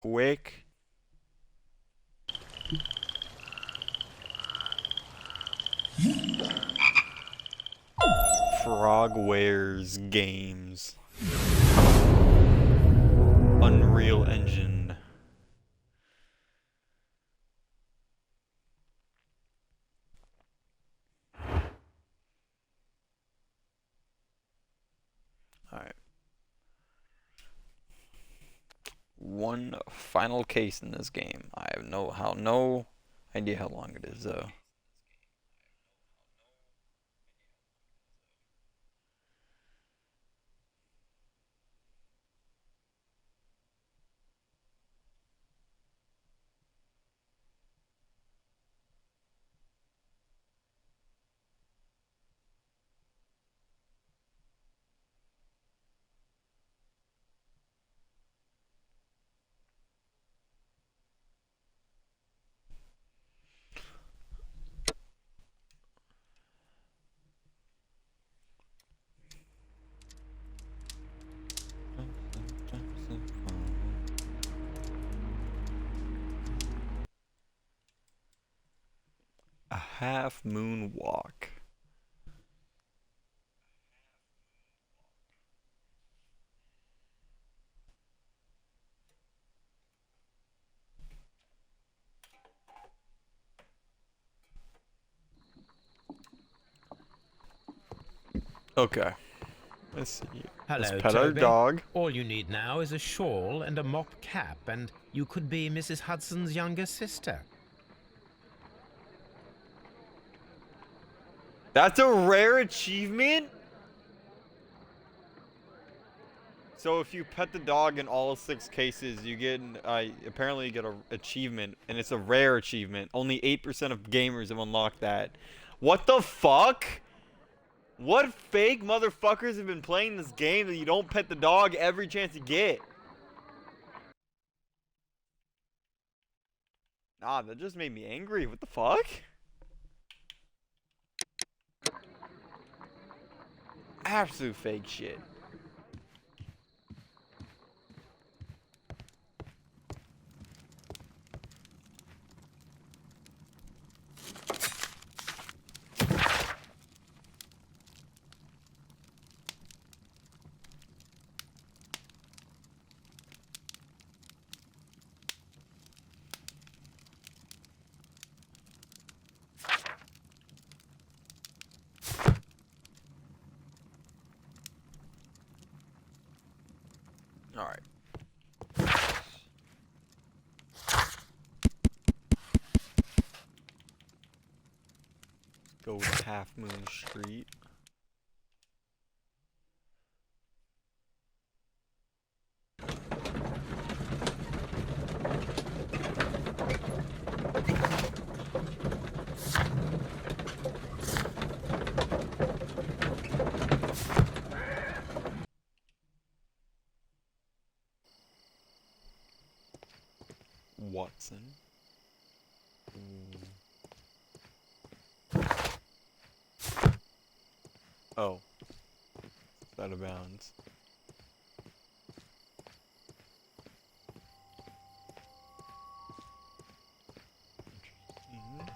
Quick. Frogwares Games. Unreal Engine. Alright. One final case in this game. I have no idea how long it is though. A half moon walk. Okay. Let's see. Let's Hello, pet our Toby. dog. All you need now is a shawl and a mop cap, and you could be Mrs. Hudson's younger sister. That's a rare achievement? So if you pet the dog in all 6 cases, you get apparently you get an achievement, and it's a rare achievement. Only 8% of gamers have unlocked that. What the fuck? What fake motherfuckers have been playing this game that you don't pet the dog every chance you get? Nah, that just made me angry. What the fuck? Absolute fake shit. Alright. Go with Half Moon Street. Watson. Oh. It's out of bounds. Interesting.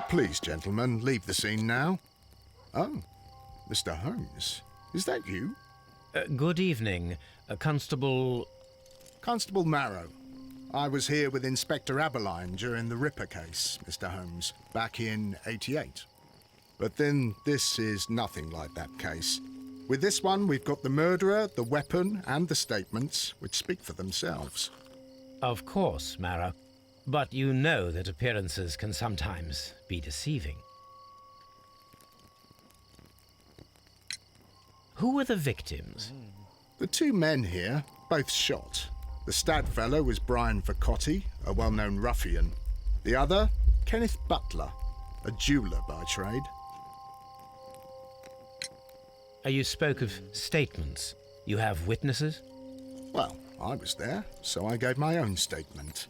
Please, gentlemen, leave the scene now. Oh, Mr. Holmes. Is that you? Good evening, Constable... Constable Marrow. I was here with Inspector Aberline during the Ripper case, Mr. Holmes, back in '88. But then this is nothing like that case. With this one, we've got the murderer, the weapon, and the statements, which speak for themselves. Of course, Mara. But you know that appearances can sometimes be deceiving. Who were the victims? The 2 men here, both shot. The stat fellow was Brian Vercotti, a well-known ruffian. The other, Kenneth Butler, a jeweller by trade. You spoke of statements. You have witnesses? Well, I was there, so I gave my own statement.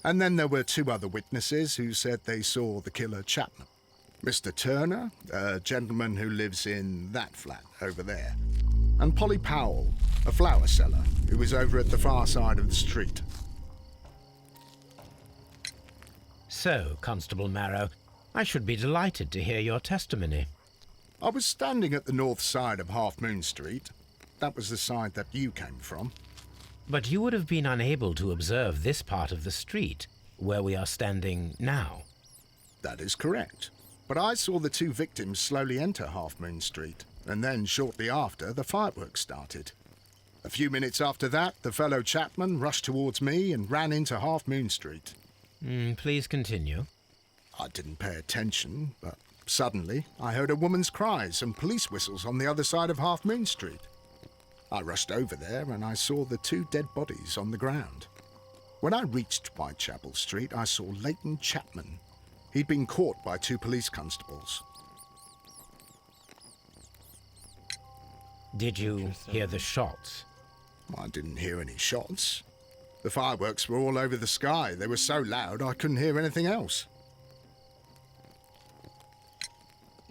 And then there were two other witnesses who said they saw the killer Chapman. Mr. Turner, a gentleman who lives in that flat over there, and Polly Powell, a flower seller who was over at the far side of the street. So, Constable Marrow, I should be delighted to hear your testimony. I was standing at the north side of Half Moon Street. That was the side that you came from. But you would have been unable to observe this part of the street, where we are standing now. That is correct. But I saw the two victims slowly enter Half Moon Street, and then shortly after, the fireworks started. A few minutes after that, the fellow Chapman rushed towards me and ran into Half Moon Street. Please continue. I didn't pay attention, but suddenly I heard a woman's cries and police whistles on the other side of Half Moon Street. I rushed over there and I saw the two dead bodies on the ground. When I reached Whitechapel Street, I saw Leighton Chapman. He'd been caught by two police constables. Did you hear the shots? I didn't hear any shots. The fireworks were all over the sky. They were so loud I couldn't hear anything else.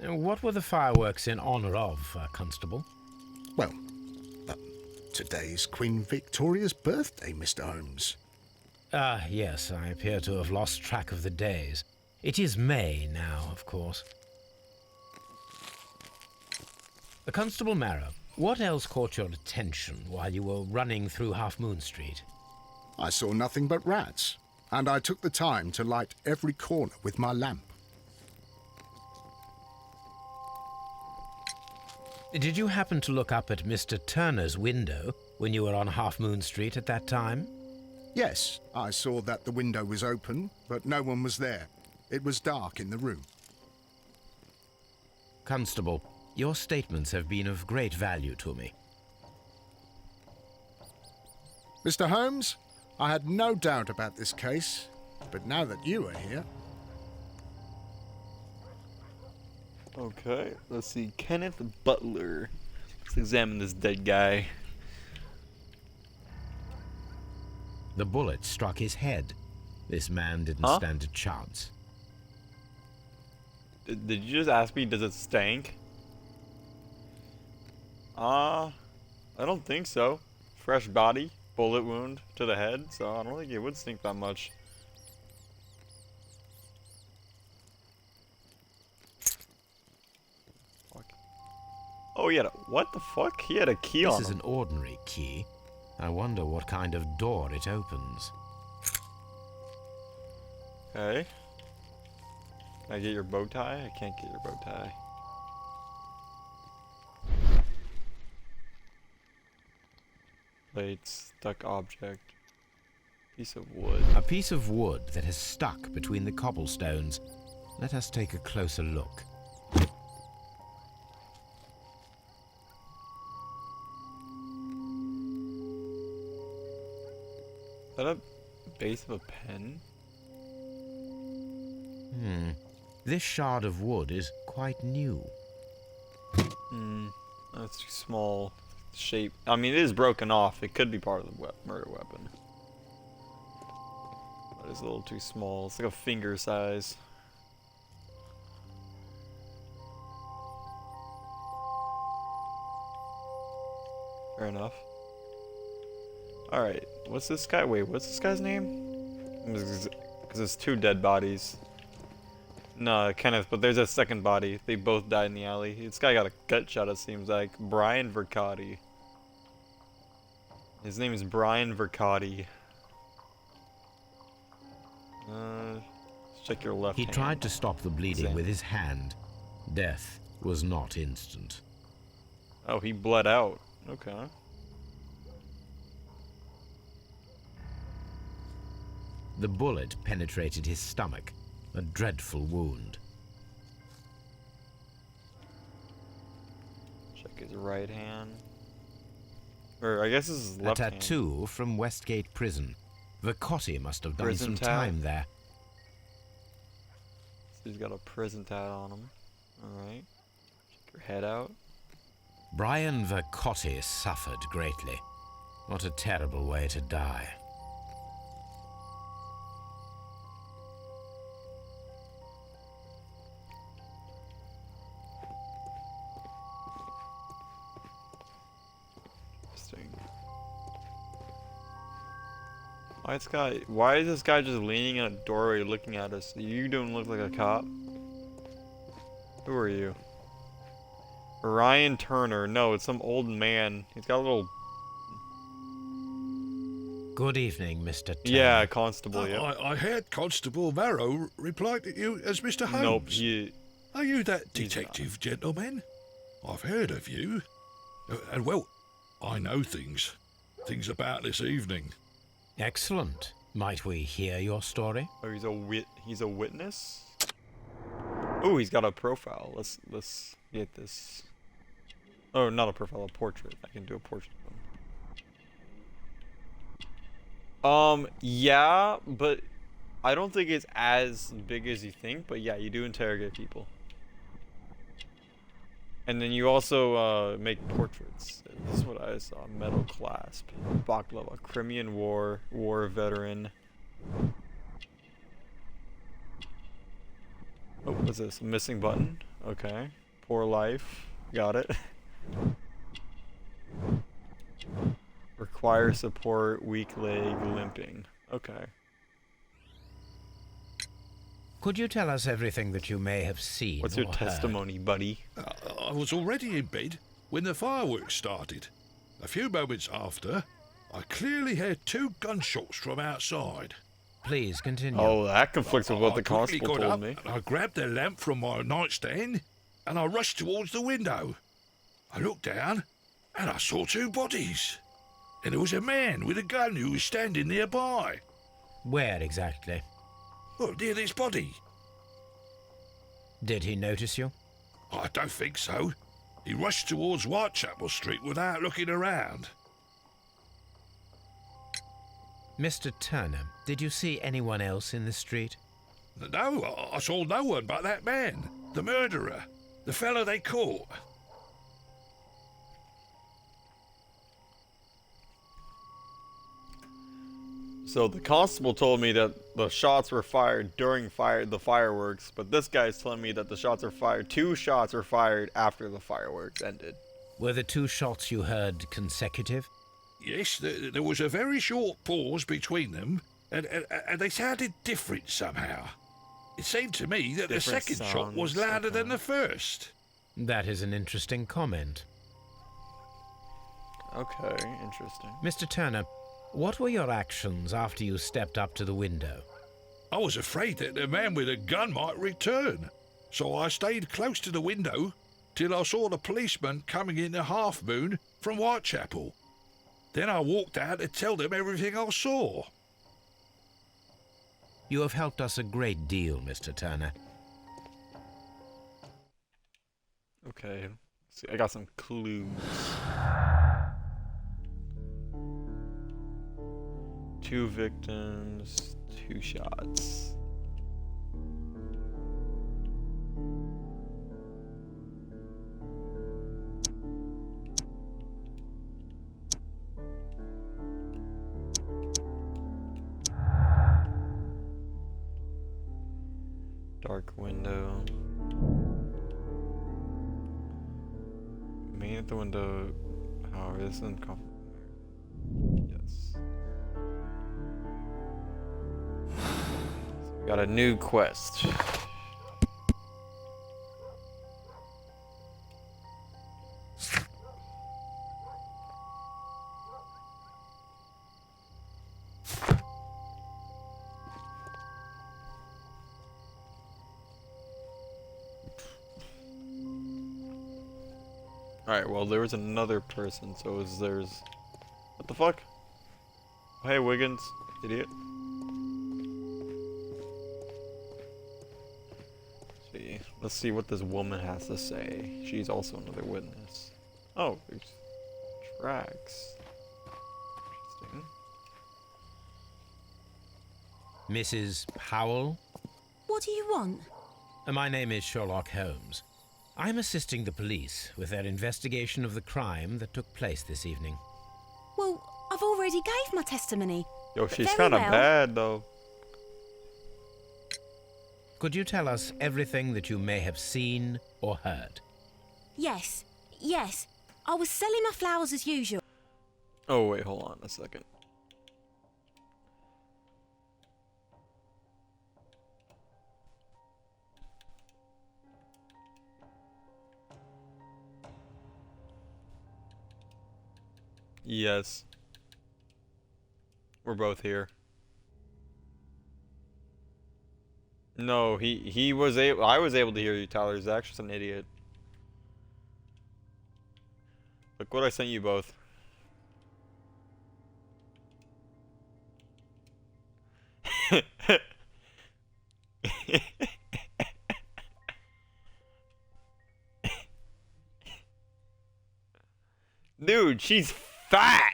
What were the fireworks in honor of, Constable? Well, today's Queen Victoria's birthday, Mr. Holmes. Ah, yes, I appear to have lost track of the days. It is May now, of course. Constable Marrow, what else caught your attention while you were running through Half Moon Street? I saw nothing but rats, and I took the time to light every corner with my lamp. Did you happen to look up at Mr. Turner's window when you were on Half Moon Street at that time? Yes, I saw that the window was open, but no one was there. It was dark in the room. Constable, your statements have been of great value to me. Mr. Holmes, I had no doubt about this case, but now that you are here... Okay, let's see. Kenneth Butler. Let's examine this dead guy. The bullet struck his head. This man didn't stand a chance. Did you just ask me, does it stank? I don't think so. Fresh body, bullet wound to the head, so I don't think it would stink that much. Oh, he had a, what the fuck? He had a key on him. This is an ordinary key. I wonder what kind of door it opens. Okay. Can I get your bow tie? I can't get your bow tie. Plate, stuck object. Piece of wood. A piece of wood that has stuck between the cobblestones. Let us take a closer look. Is that a base of a pen? This shard of wood is quite new. That's too small. Shape. I mean, it is broken off. It could be part of the murder weapon. But it's a little too small. It's like a finger size. Fair enough. Alright, what's this guy? Wait, what's this guy's name? Because there's two dead bodies. No, Kenneth, but there's a second body. They both died in the alley. This guy got a gut shot, it seems like. Brian Vercotti. His name is Brian Vercotti. Let's check your left He hand. tried to stop the bleeding with his hand. Death was not instant. Oh, he bled out. Okay. The bullet penetrated his stomach, a dreadful wound. Check his right hand. Or I guess this is his A left hand. tattoo from Westgate Prison. Vercotti must have done Prison some tat. time there. So he's got a prison tat on him. Alright. Check your head out. Brian Vercotti suffered greatly. What a terrible way to die. Interesting. Why is this guy just leaning in a doorway looking at us? You don't look like a cop. Who are you? Ryan Turner. No, it's some old man. He's got a little... Good evening, Mr. Turner. Yeah, constable, yeah. I heard Constable Marrow reply to you as Mr. Holmes. Nope, he... Are you that He's detective gentleman? I've heard of you. And well, I know things. Things about this evening. Excellent. Might we hear your story? Oh, he's a witness? Oh, he's got a profile. Let's get this. Oh, not a profile, a portrait. I can do a portrait of him. Yeah, but I don't think it's as big as you think, but yeah, you do interrogate people. And then you also make portraits. This is what I saw. Metal clasp. Baklava. Crimean War veteran. Oh, what's this? Missing button? Okay. Poor life. Got it. Require support, weak leg, limping. Okay. Could you tell us everything that you may have seen? What's your or heard? testimony, buddy? I was already in bed when the fireworks started. A few moments after, I clearly heard 2 gunshots from outside. Please continue. Oh, that conflicts with what the I quickly constable got told up, me. and I grabbed the lamp from my nightstand and I rushed towards the window. I looked down and I saw 2 bodies. And there was a man with a gun who was standing nearby. Where exactly? Well, near this body. Did he notice you? I don't think so. He rushed towards Whitechapel Street without looking around. Mr. Turner, did you see anyone else in the street? No, I saw no one but that man, the murderer, the fellow they caught. So the constable told me that the shots were fired during the fireworks, but this guy's telling me that the shots are fired. 2 shots were fired after the fireworks ended. Were the 2 shots you heard consecutive? Yes, there was a very short pause between them, and they sounded different somehow. It seemed to me that the Different second shot was sounds, louder than okay. the first. That is an interesting comment. Okay, interesting. Mr. Turner, what were your actions after you stepped up to the window? I was afraid that the man with a gun might return, so I stayed close to the window till I saw the policeman coming in the Half Moon from Whitechapel. Then I walked out to tell them everything I saw. You have helped us a great deal, Mr. Turner. Okay, see, I got some clues. 2 victims, 2 shots. Dark window. Man at the window. However, this isn't yes. So we got a new quest. Alright, well, there was another person, so there's... What the fuck? Hey, Wiggins, idiot. Let's see what this woman has to say. She's also another witness. Oh, there's tracks. Interesting. Mrs. Powell? What do you want? My name is Sherlock Holmes. I'm assisting the police with their investigation of the crime that took place this evening. Well, I've I've already gave my testimony. Yo, But she's very kind of well. bad though. Could you tell us everything that you may have seen or heard? Yes, yes. I was selling my flowers as usual. Oh wait, hold on a second. Yes. We're both here. No, he was able. I was able to hear you, Tyler. Zach's just an idiot. Look what I sent you both. Dude, she's fat.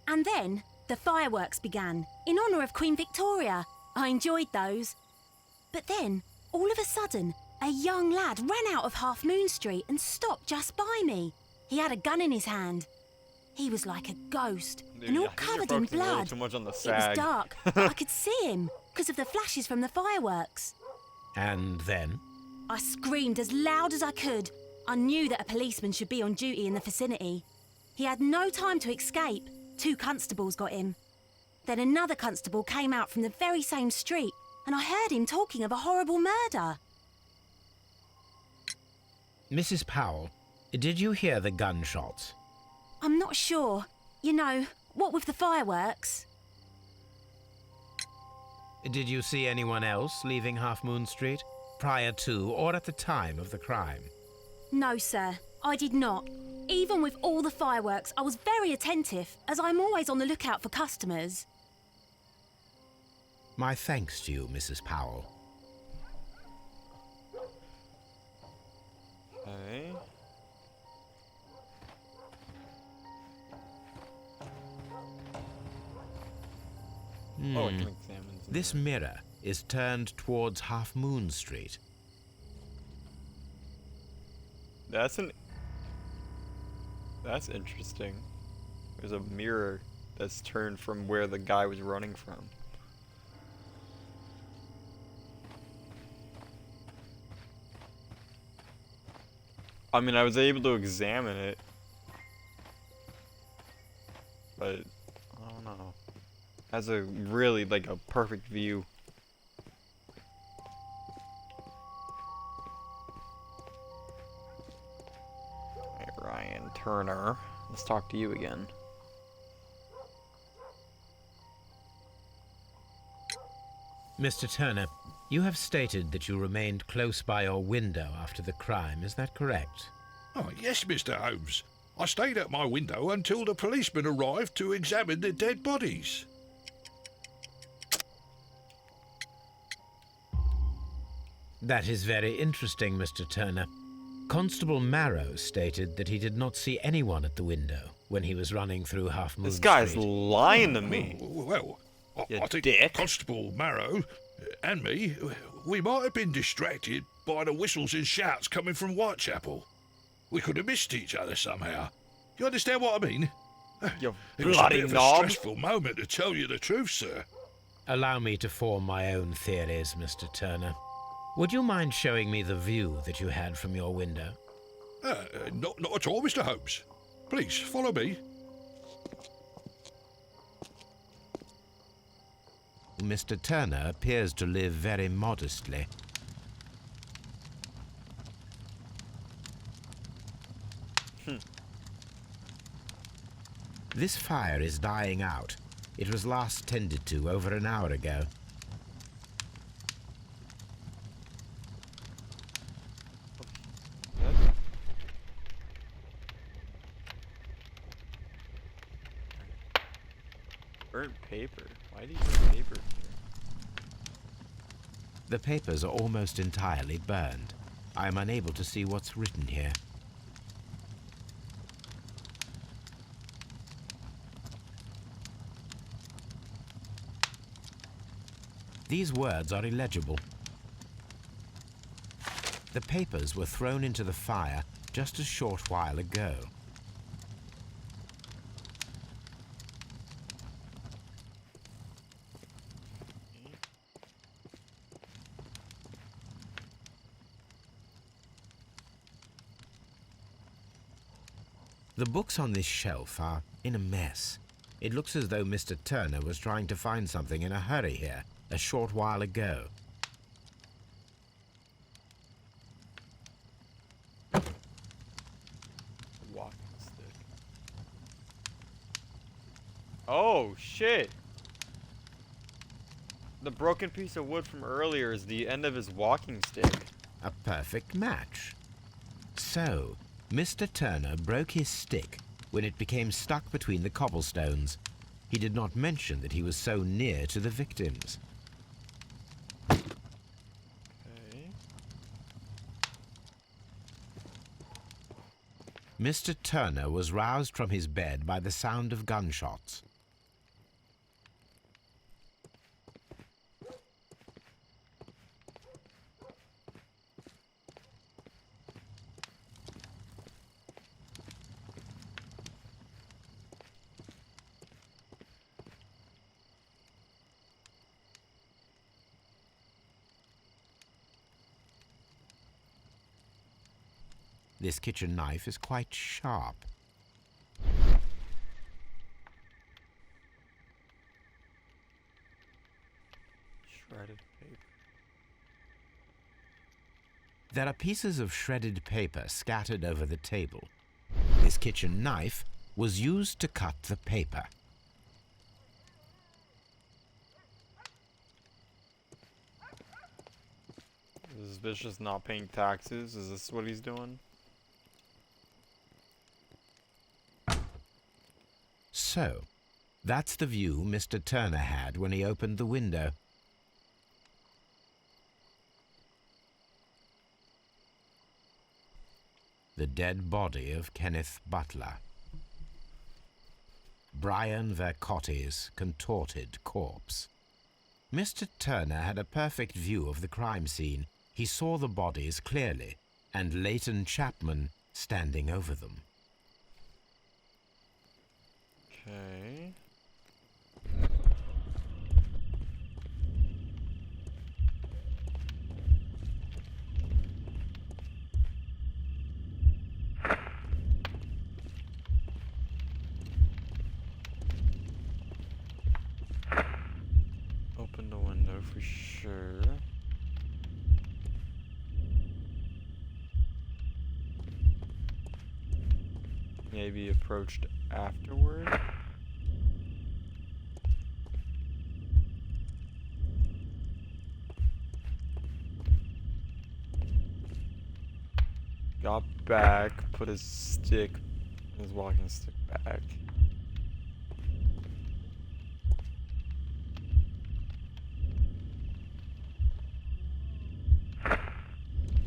And then the fireworks began in honour of Queen Victoria. I enjoyed those. But then, all of a sudden, a young lad ran out of Half Moon Street and stopped just by me. He had a gun in his hand. He was like a ghost Dude, and all I think you're covered in focusing a little blood. too much on the It was sag. dark, but I could see him because of the flashes from the fireworks. And then? I screamed as loud as I could. I knew that a policeman should be on duty in the vicinity. He had no time to escape. 2 constables got him. Then another constable came out from the very same street, and I heard him talking of a horrible murder. Mrs. Powell, did you hear the gunshots? I'm not sure. You know, what with the fireworks? Did you see anyone else leaving Half Moon Street, prior to or at the time of the crime? No, sir, I did not. Even with all the fireworks, I was very attentive, as I'm always on the lookout for customers. My thanks to you, Mrs. Powell. Okay. Oh, I can examine some This mirror is turned towards Half Moon Street. That's interesting. There's a mirror that's turned from where the guy was running from. I mean, I was able to examine it, but I don't know. Has a really like a perfect view. Alright, Ryan Turner. Let's talk to you again. Mr. Turner, you have stated that you remained close by your window after the crime, is that correct? Oh, yes, Mr. Holmes. I stayed at my window until the policeman arrived to examine the dead bodies. That is very interesting, Mr. Turner. Constable Marrow stated that he did not see anyone at the window when he was running through Half Moon This guy's Street. lying to me. Well, You I think dick. Constable Marrow and me, we might have been distracted by the whistles and shouts coming from Whitechapel. We could have missed each other somehow. You understand what I mean? You It was a bloody bit of a knob. stressful moment, to tell you the truth, sir. Allow me to form my own theories, Mr. Turner. Would you mind showing me the view that you had from your window? Not at all, Mr. Holmes. Please, follow me. Mr. Turner appears to live very modestly. This fire is dying out. It was last tended to over an hour ago. Burnt paper. Why do you burn paper here? The papers are almost entirely burned. I am unable to see what's written here. these words are illegible. The papers were thrown into the fire just a short while ago. The books on this shelf are in a mess. It looks as though Mr. Turner was trying to find something in a hurry here a short while ago. Walking stick. Oh, shit! The broken piece of wood from earlier is the end of his walking stick. A perfect match. So, Mr. Turner broke his stick when it became stuck between the cobblestones. He did not mention that he was so near to the victims. Okay. Mr. Turner was roused from his bed by the sound of gunshots. This kitchen knife is quite sharp. Shredded paper. There are pieces of shredded paper scattered over the table. This kitchen knife was used to cut the paper. Is this just not paying taxes? Is this what he's doing? So, that's the view Mr. Turner had when he opened the window. The dead body of Kenneth Butler. Brian Vercotti's contorted corpse. Mr. Turner had a perfect view of the crime scene. He saw the bodies clearly, and Leighton Chapman standing over them. Okay. Open the window for sure. Maybe approached afterward. Got back, put his walking stick back.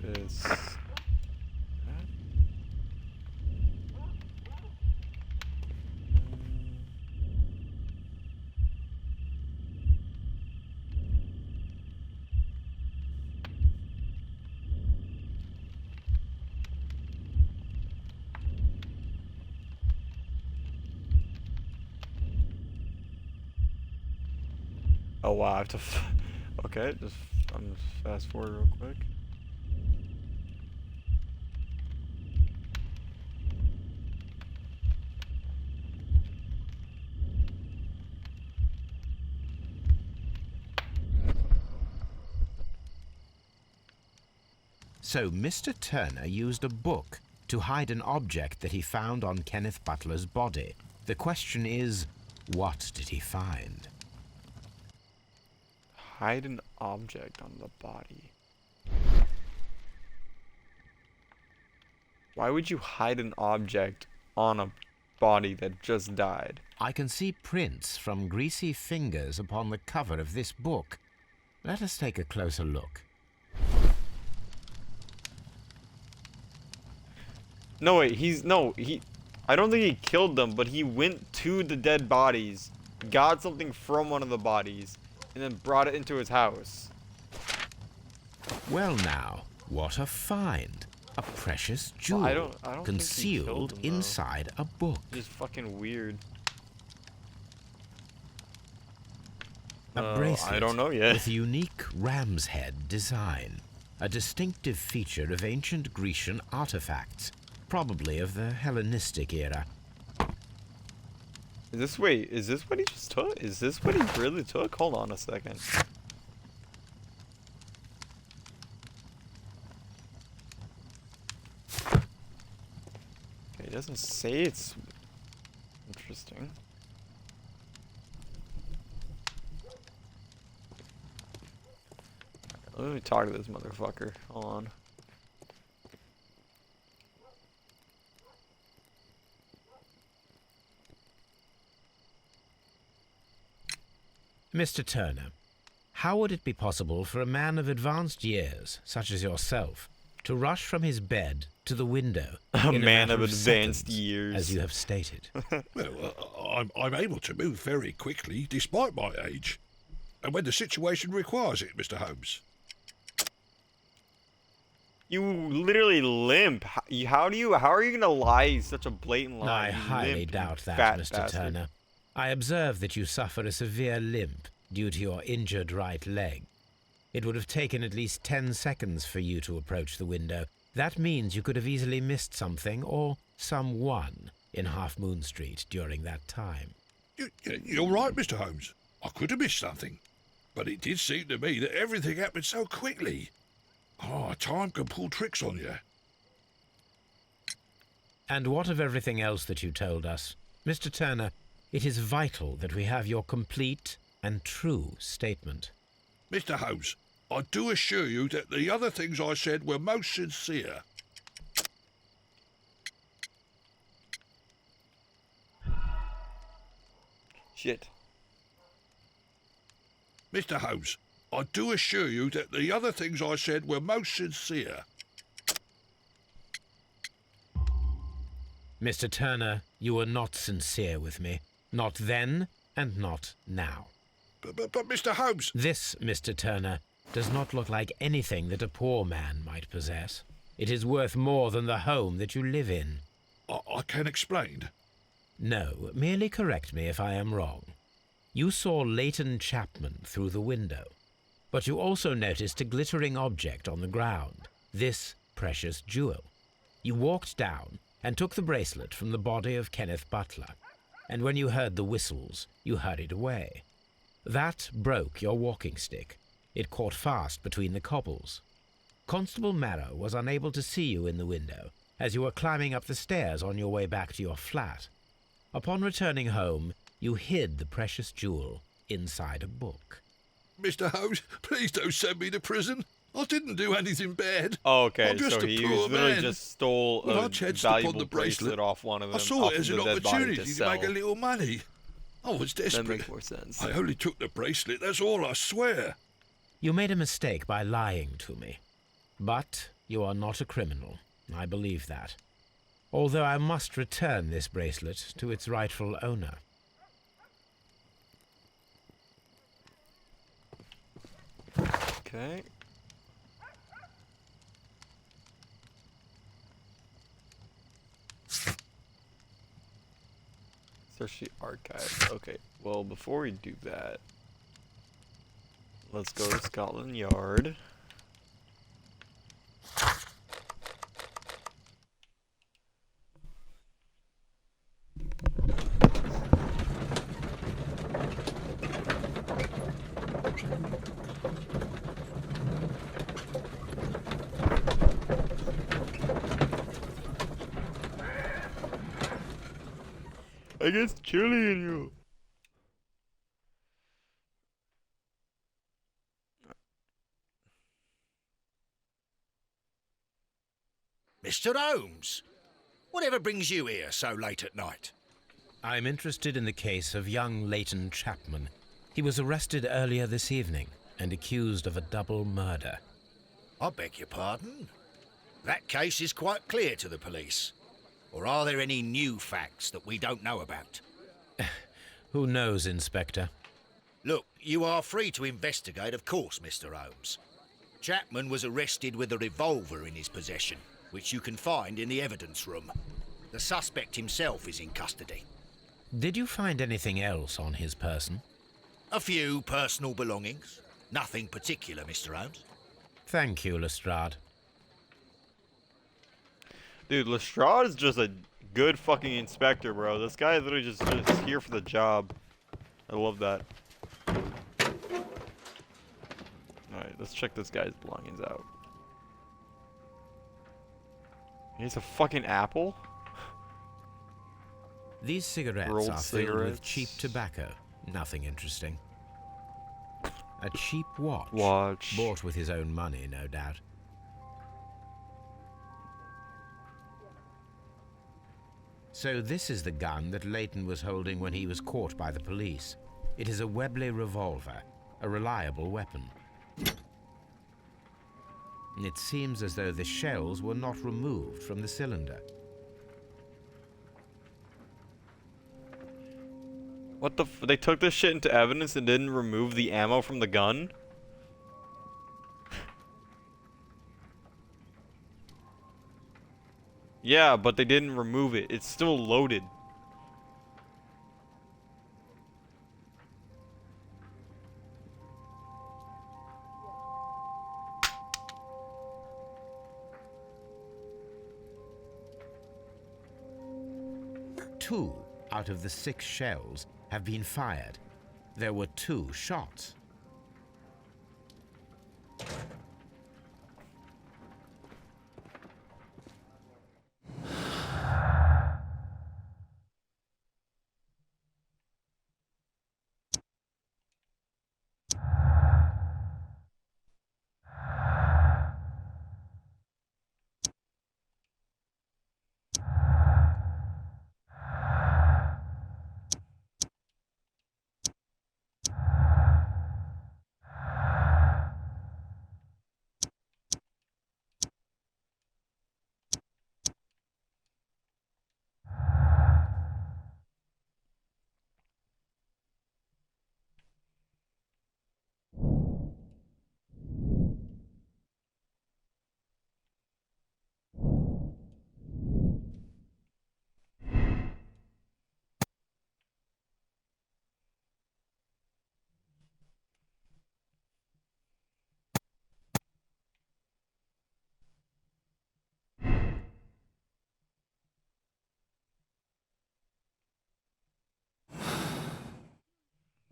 This. Oh wow, I have to. Okay, I'm just fast forward real quick. So Mr. Turner used a book to hide an object that he found on Kenneth Butler's body. The question is, what did he find? Hide an object on the body. Why would you hide an object on a body that just died? I can see prints from greasy fingers upon the cover of this book. Let us take a closer look. No, wait, I don't think he killed them, but he went to the dead bodies, got something from one of the bodies, and then brought it into his house. Well now, what a find. A precious jewel I don't think he killed concealed him, though. inside a book. Just fucking weird. A bracelet I don't know yet. with unique ram's head design. A distinctive feature of ancient Grecian artifacts, probably of the Hellenistic era. Is this what he just took? Is this what he really took? Hold on a second. Okay, it doesn't say it's interesting. Let me talk to this motherfucker. Hold on. Mr. Turner, how would it be possible for a man of advanced years, such as yourself, to rush from his bed to the window A in man matter of advanced seconds, years. as you have stated? Well, I'm able to move very quickly despite my age. And when the situation requires it, Mr. Holmes. You literally limp. How are you gonna lie such a blatant lie? I You highly limp, you doubt that, fat Mr. bastard. Turner. I observe that you suffer a severe limp due to your injured right leg. It would have taken at least 10 seconds for you to approach the window. That means you could have easily missed something or someone in Half Moon Street during that time. You're right, Mr. Holmes. I could have missed something. But it did seem to me that everything happened so quickly. Oh, time can pull tricks on you. And what of everything else that you told us? Mr. Turner, it is vital that we have your complete and true statement. Mr. Holmes, I do assure you that the other things I said were most sincere. Shit. Mr. Holmes, I do assure you that the other things I said were most sincere. Mr. Turner, you were not sincere with me. Not then and not now. But Mr. Holmes... This, Mr. Turner, does not look like anything that a poor man might possess. It is worth more than the home that you live in. I can explain. No, merely correct me if I am wrong. You saw Leighton Chapman through the window, but you also noticed a glittering object on the ground, this precious jewel. You walked down and took the bracelet from the body of Kenneth Butler, and when you heard the whistles, you hurried away. That broke your walking stick. It caught fast between the cobbles. Constable Marrow was unable to see you in the window as you were climbing up the stairs on your way back to your flat. Upon returning home, you hid the precious jewel inside a book. Mr. Holmes, please don't send me to prison. I didn't do anything bad. Oh, okay, I'm just so a he poor literally man. just stole When I a chanced upon valuable the bracelet bracelet, off one of them. I saw off it as the an dead body opportunity to make a sell. little money. I was That desperate. makes more sense. I only took the bracelet, that's all, I swear. You made a mistake by lying to me. But you are not a criminal. I believe that. Although I must return this bracelet to its rightful owner. Okay. Search the archive. Okay, well, before we do that, let's go to Scotland Yard. I guess chilly in you. Mr. Holmes, whatever brings you here so late at night? I'm interested in the case of young Leighton Chapman. He was arrested earlier this evening and accused of a double murder. I beg your pardon? That case is quite clear to the police. Or are there any new facts that we don't know about? Who knows, Inspector? Look, you are free to investigate, of course, Mr. Holmes. Chapman was arrested with a revolver in his possession, which you can find in the evidence room. The suspect himself is in custody. Did you find anything else on his person? A few personal belongings. Nothing particular, Mr. Holmes. Thank you, Lestrade. Dude, Lestrade is just a good fucking inspector, bro. This guy is literally just here for the job. I love that. Alright, let's check this guy's belongings out. He's a fucking apple? These cigarettes Rolled are filled with cigarettes. cheap tobacco. Nothing interesting. A cheap watch. Watch. Bought with his own money, no doubt. So this is the gun that Leighton was holding when he was caught by the police. It is a Webley revolver, a reliable weapon. It seems as though the shells were not removed from the cylinder. What the they took this shit into evidence and didn't remove the ammo from the gun? Yeah, but they didn't remove it. It's still loaded. Two out of the 6 shells have been fired. There were 2 shots.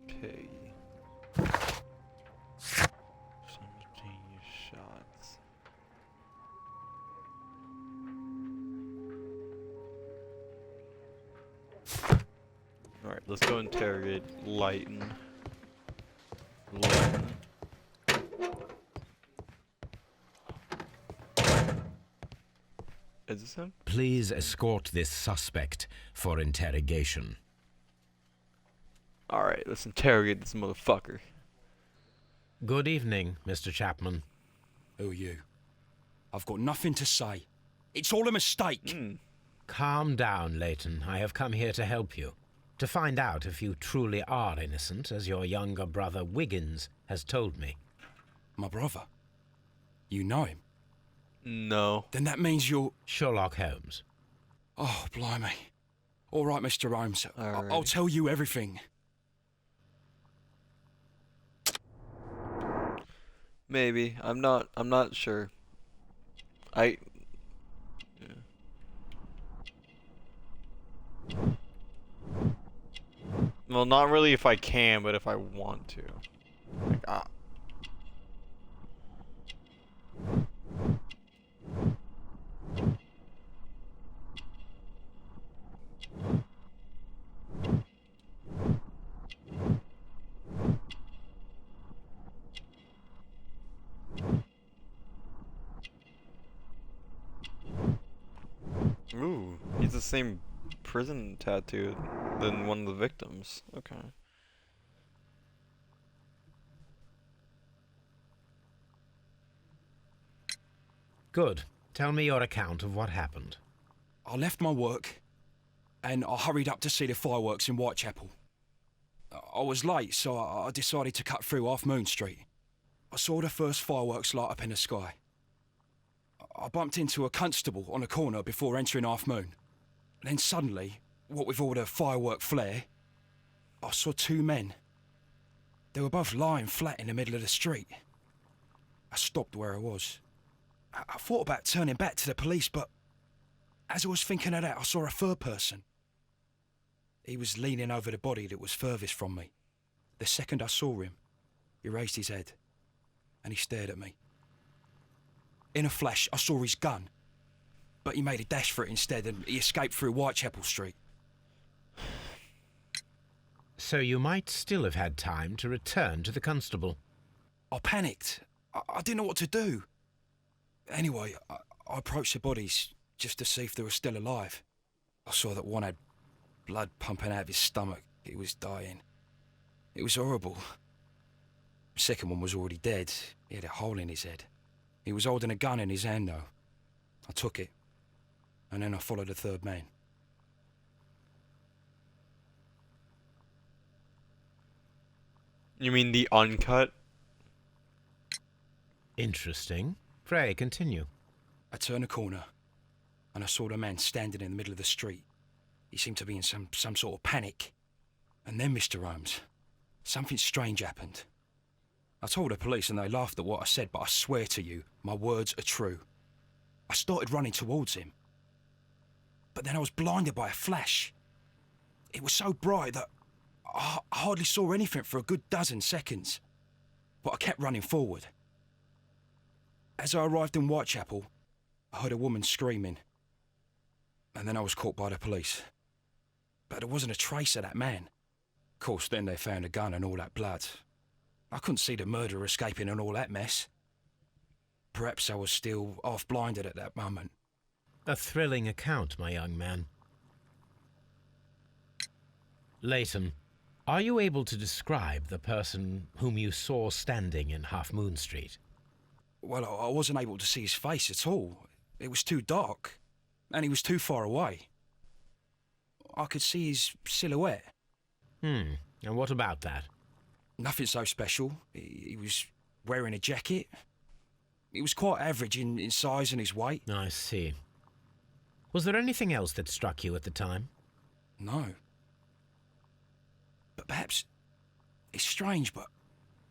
Okay. Simultaneous shots. Alright, let's go interrogate Leighton. Is this him? Please escort this suspect for interrogation. Alright, let's interrogate this motherfucker. Good evening, Mr. Chapman. Who are you? I've got nothing to say. It's all a mistake. Calm down, Leighton. I have come here to help you. To find out if you truly are innocent, as your younger brother Wiggins has told me. My brother? You know him? No. Then that means you're... Sherlock Holmes. Oh, blimey. All right, Mr. Holmes. Alright. I'll tell you everything. Maybe. I'm not sure. Yeah. Well, not really if I can, but if I want to. Like, Ooh, he's the same prison tattoo than one of the victims. Okay. Good. Tell me your account of what happened. I left my work and I hurried up to see the fireworks in Whitechapel. I was late, so I decided to cut through Half Moon Street. I saw the first fireworks light up in the sky. I bumped into a constable on a corner before entering Half Moon. Then suddenly, what with all the firework flare, I saw two men. They were both lying flat in the middle of the street. I stopped where I was. I thought about turning back to the police, but as I was thinking of that, I saw a third person. He was leaning over the body that was furthest from me. The second I saw him, he raised his head and he stared at me. In a flash, I saw his gun, but he made a dash for it instead and he escaped through Whitechapel Street. So you might still have had time to return to the constable. I panicked. I didn't know what to do. Anyway, I approached the bodies just to see if they were still alive. I saw that one had blood pumping out of his stomach. He was dying. It was horrible. The second one was already dead. He had a hole in his head. He was holding a gun in his hand, though. I took it, and then I followed the third man. You mean the uncut? Interesting. Pray, continue. I turned a corner, and I saw the man standing in the middle of the street. He seemed to be in some sort of panic. And then, Mr. Holmes, something strange happened. I told the police and they laughed at what I said, but I swear to you, my words are true. I started running towards him. But then I was blinded by a flash. It was so bright that I hardly saw anything for a good dozen seconds. But I kept running forward. As I arrived in Whitechapel, I heard a woman screaming. And then I was caught by the police. But there wasn't a trace of that man. Of course, then they found a gun and all that blood. I couldn't see the murderer escaping and all that mess. Perhaps I was still half-blinded at that moment. A thrilling account, my young man. Leighton, are you able to describe the person whom you saw standing in Half Moon Street? Well, I wasn't able to see his face at all. It was too dark, and he was too far away. I could see his silhouette. And what about that? Nothing so special. He was wearing a jacket. He was quite average in size and his weight. I see. Was there anything else that struck you at the time? No. But perhaps it's strange, but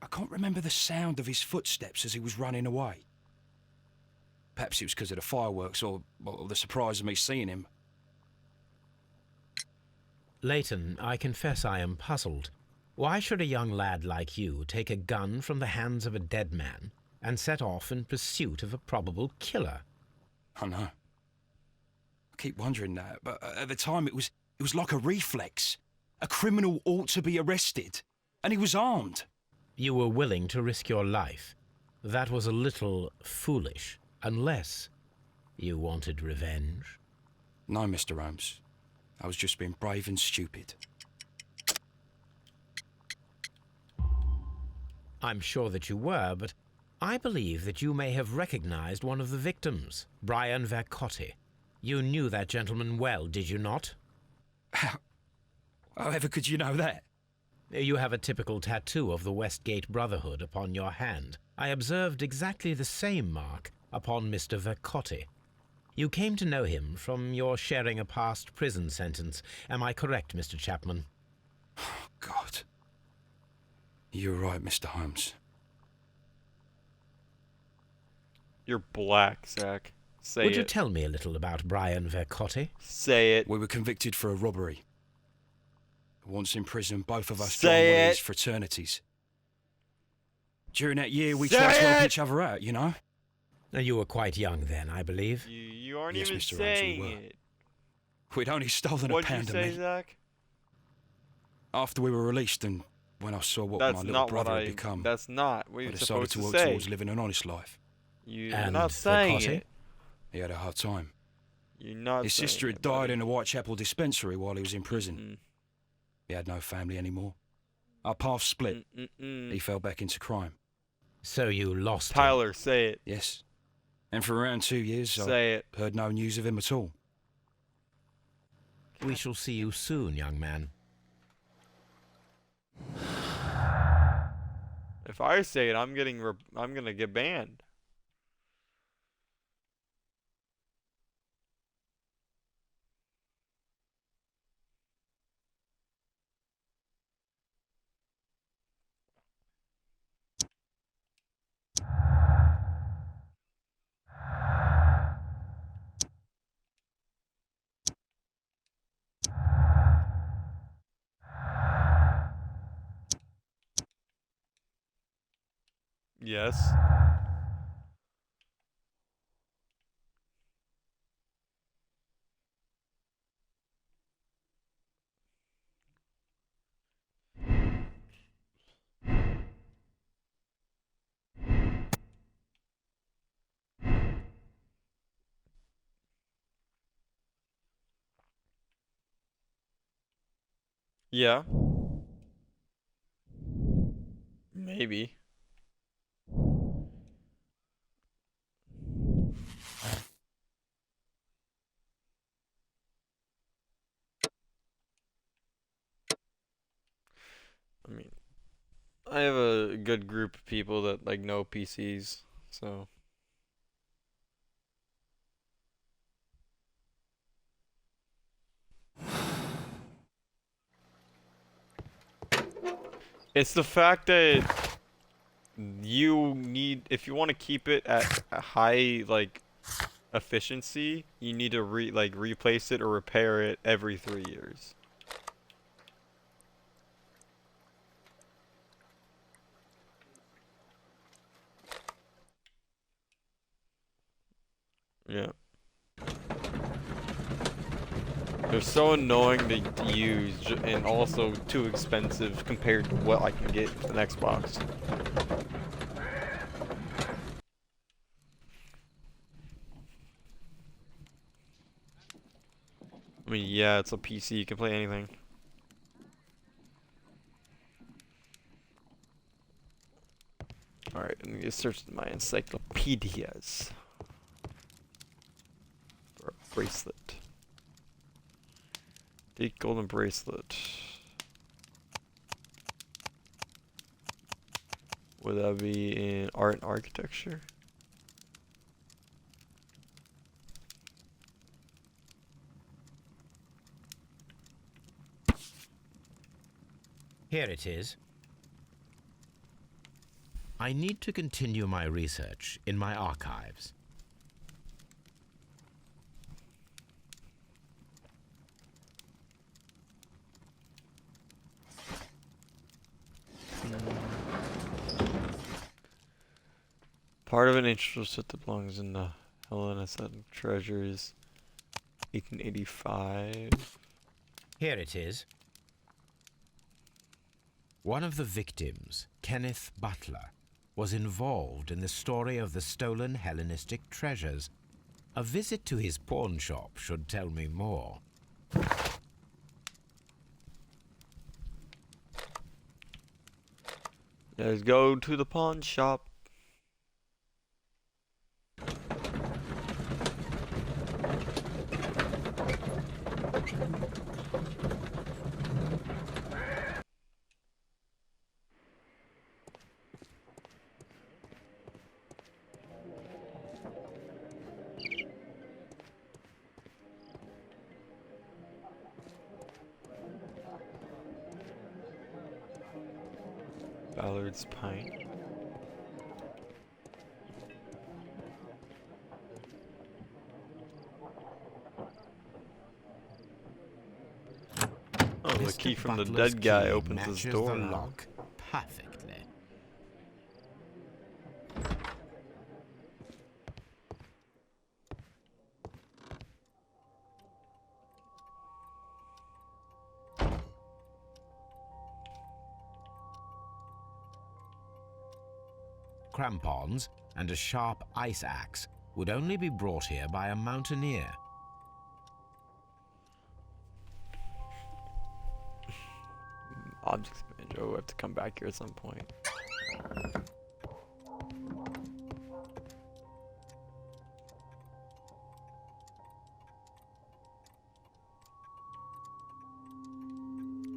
I can't remember the sound of his footsteps as he was running away. Perhaps it was because of the fireworks or the surprise of me seeing him. Leighton, I confess I am puzzled. Why should a young lad like you take a gun from the hands of a dead man and set off in pursuit of a probable killer? I know. I keep wondering that, but at the time it was like a reflex. A criminal ought to be arrested, and he was armed. You were willing to risk your life. That was a little foolish, unless you wanted revenge. No, Mr. Holmes. I was just being brave and stupid. I'm sure that you were, but I believe that you may have recognized one of the victims, Brian Vercotti. You knew that gentleman well, did you not? However could you know that? You have a typical tattoo of the Westgate Brotherhood upon your hand. I observed exactly the same mark upon Mr. Vercotti. You came to know him from your sharing a past prison sentence. Am I correct, Mr. Chapman? God. You're right, Mr. Holmes. You're black, Zach. Say Would you it. tell me a little about Brian Vercotti? Say it. We were convicted for a robbery. Once in prison, both of us Say joined one of it. his fraternities. During that year, we Say tried to help it. each other out, you know? You were quite young then, I believe. You aren't Yes, even Mr. Holmes, we saying were. it. We'd only stolen a What'd you pound of say, meat. Zach? After we were released and when I saw what That's my little not what brother I. had become, That's not what I you're decided supposed to to work say. towards living an honest life. You're And not saying Vercotti? it. He had a hard time. You're not. His saying sister had it, died buddy. in a Whitechapel dispensary while he was in prison. He had no family anymore. Our paths split. He fell back into crime. So you lost him. Tyler, say it. Yes. And for around 2 years, Say it. I heard no news of him at all. We shall see you soon, young man. If I say it, I'm gonna get banned. Yes. Yeah. Maybe. I mean, I have a good group of people that like know PCs, so it's the fact that you need, if you want to keep it at a high like efficiency, you need to replace it or repair it every 3 years. Yeah. They're so annoying to use and also too expensive compared to what I can get with an Xbox. I mean, yeah, it's a PC, you can play anything. Alright, let me just search my encyclopedias for a bracelet. Deep golden bracelet. Would that be in art and architecture? Here it is. I need to continue my research in my archives. Part of an ancient set that belongs in the Hellenistic treasures, 1885. Here it is. One of the victims, Kenneth Butler, was involved in the story of the stolen Hellenistic treasures. A visit to his pawn shop should tell me more. Let's go to the pawn shop. Ballard's Pint. Oh, the Mr. key from the Butler's dead guy key opens his matches door the now. lock perfectly. Crampons and a sharp ice axe would only be brought here by a mountaineer. Objects manager. We have to come back here at some point.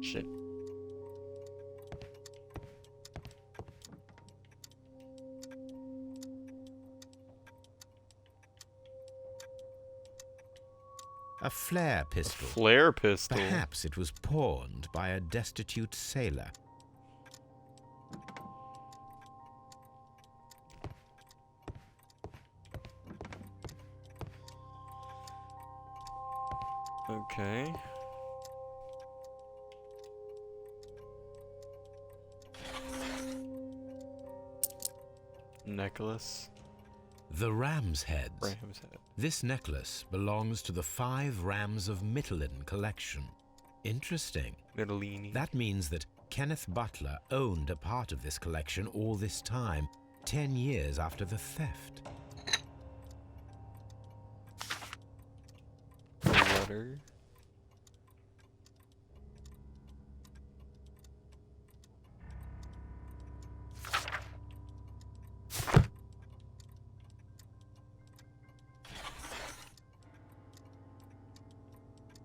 Shit. A flare pistol. Flare pistol. Perhaps it was pawned by a destitute sailor. Okay. Necklace. The Ram's Heads. Ram's head. This necklace belongs to the 5 Rams of Mytilene collection. Interesting. Middleini. That means that Kenneth Butler owned a part of this collection all this time, 10 years after the theft. Letter.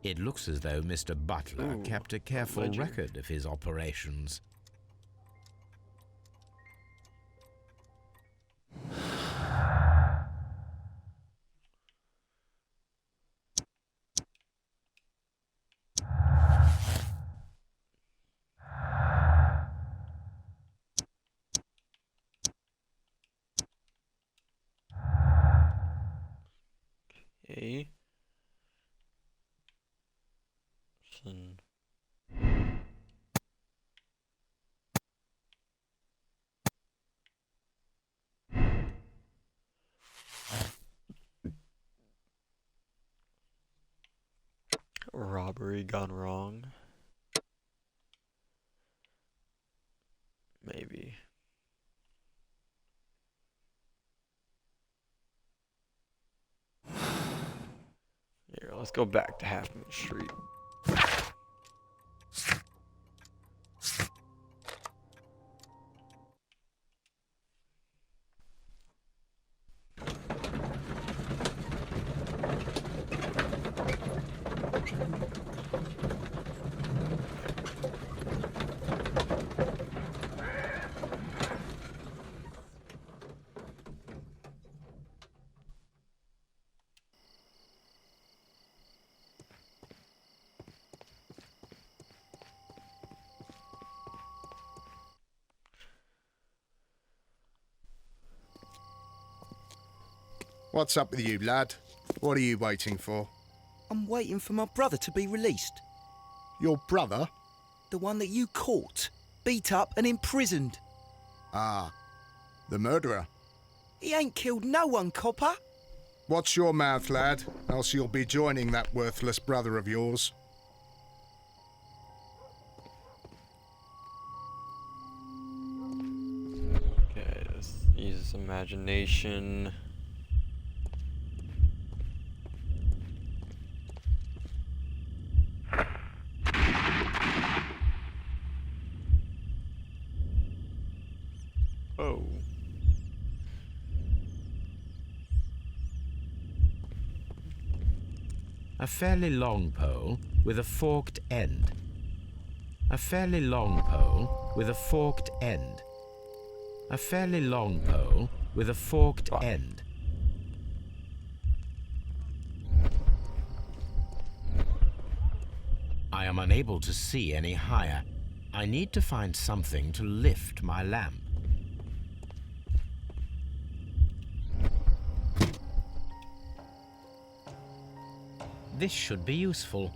It looks as though Mr. Butler Ooh, kept a careful ledger. record of his operations. Okay. Son. Robbery gone wrong. Maybe. Here, let's go back to Half Moon Street. What's up with you, lad? What are you waiting for? I'm waiting for my brother to be released. Your brother? The one that you caught, beat up and imprisoned. Ah, the murderer. He ain't killed no one, copper. Watch your mouth, lad, else you'll be joining that worthless brother of yours. Okay, let's use imagination. Oh. A fairly long pole with a forked end. A fairly long pole with a forked end. A fairly long pole with a forked end. I am unable to see any higher. I need to find something to lift my lamp. This should be useful.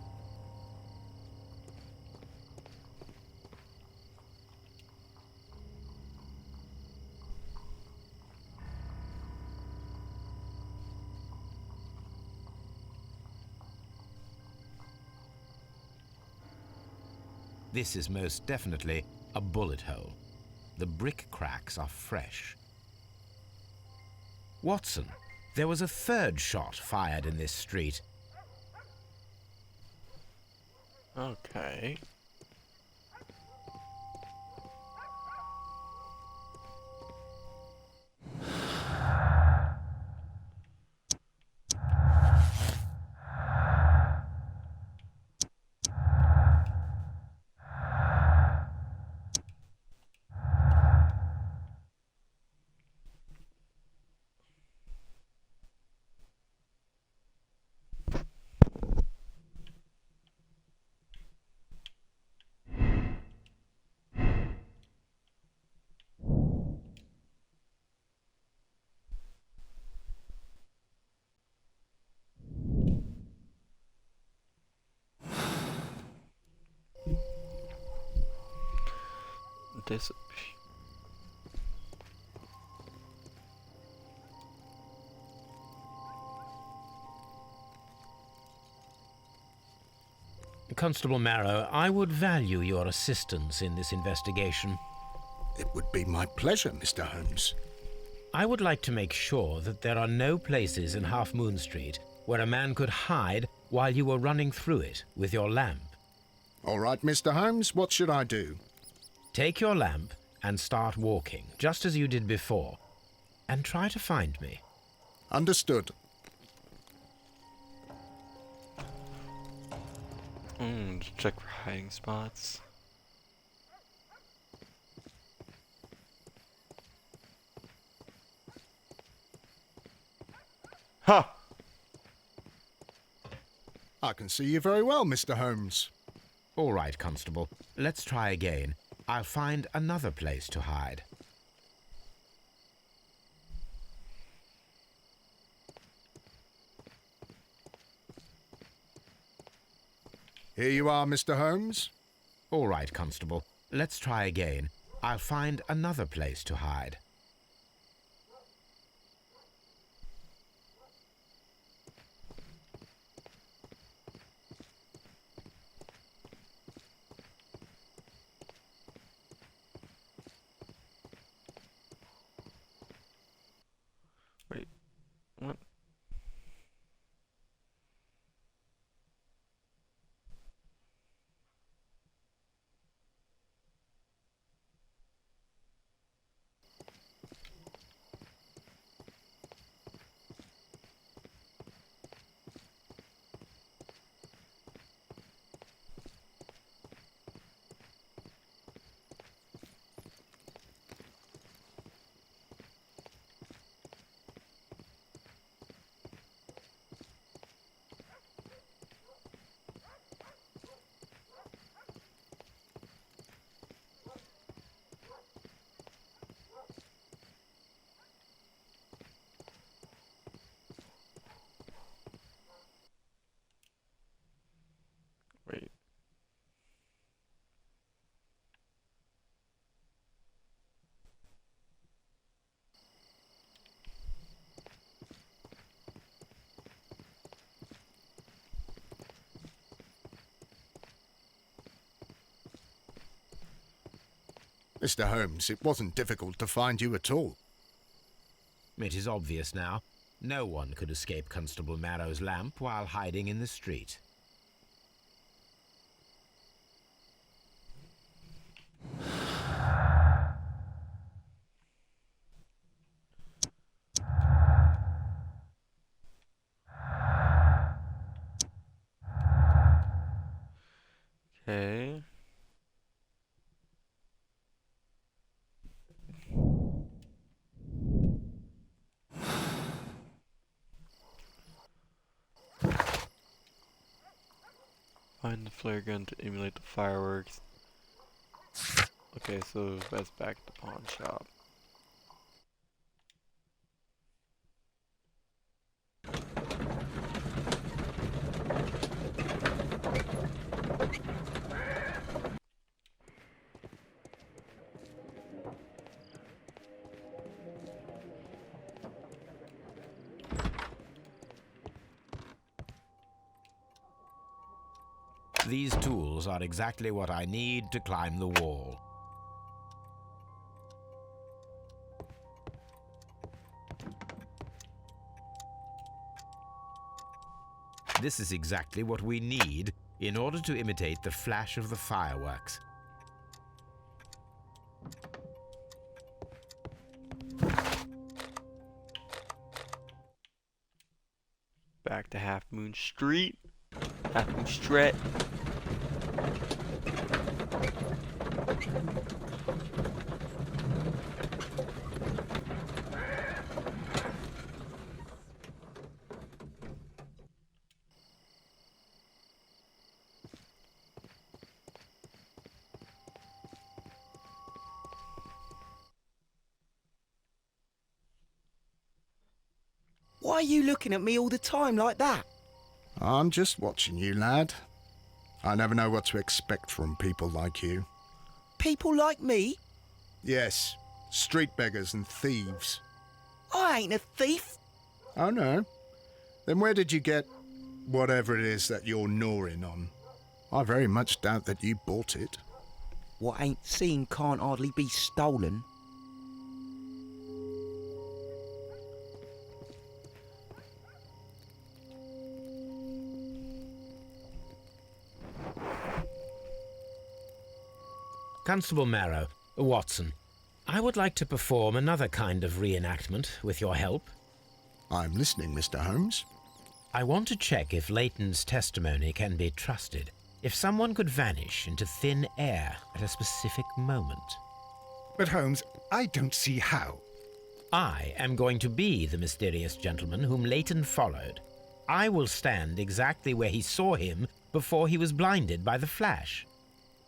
This is most definitely a bullet hole. The brick cracks are fresh. Watson, there was a third shot fired in this street. Okay. disappear. Constable Marrow, I would value your assistance in this investigation. It would be my pleasure, Mr. Holmes. I would like to make sure that there are no places in Half Moon Street where a man could hide while you were running through it with your lamp. All right, Mr. Holmes, what should I do? Take your lamp and start walking, just as you did before, and try to find me. Understood. Just check for hiding spots. Ha! I can see you very well, Mr. Holmes. All right, Constable. Let's try again. I'll find another place to hide. Here you are, Mr. Holmes. All right, Constable. Let's try again. I'll find another place to hide. Wait, what? Wait. Mr. Holmes, it wasn't difficult to find you at all. It is obvious now. No one could escape Constable Marrow's lamp while hiding in the street. Okay. Find the flare gun to emulate the fireworks. Okay, so that's back at the pawn shop. These tools are exactly what I need to climb the wall. This is exactly what we need in order to imitate the flash of the fireworks. Back to Half Moon Street. Half Moon Street. Why are you looking at me all the time like that? I'm just watching you, lad. I never know what to expect from people like you. People like me? Yes, street beggars and thieves. I ain't a thief. Oh no? Then where did you get whatever it is that you're gnawing on? I very much doubt that you bought it. What ain't seen can't hardly be stolen. Constable Marrow, Watson, I would like to perform another kind of reenactment with your help. I'm listening, Mr. Holmes. I want to check if Leighton's testimony can be trusted. If someone could vanish into thin air at a specific moment. But Holmes, I don't see how. I am going to be the mysterious gentleman whom Leighton followed. I will stand exactly where he saw him before he was blinded by the flash.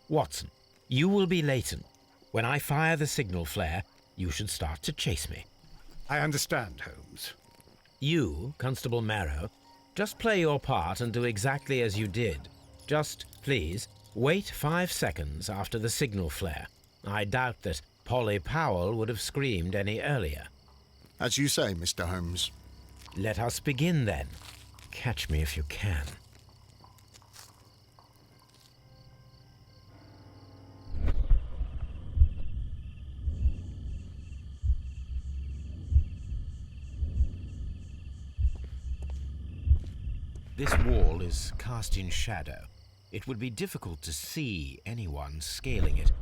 Watson, you will be Leighton. When I fire the signal flare, you should start to chase me. I understand, Holmes. You, Constable Marrow, just play your part and do exactly as you did. Just, please, wait 5 seconds after the signal flare. I doubt that Polly Powell would have screamed any earlier. As you say, Mr. Holmes. Let us begin then. Catch me if you can. This wall is cast in shadow. It would be difficult to see anyone scaling it.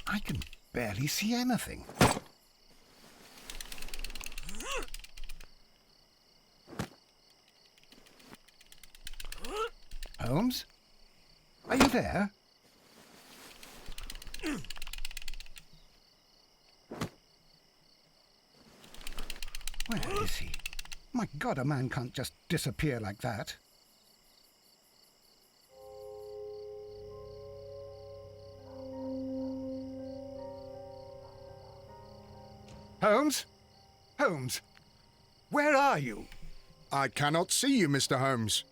I can barely see anything. Holmes? Are you there? Where is he? My God, a man can't just disappear like that. Holmes? Holmes? Where are you? I cannot see you, Mr. Holmes.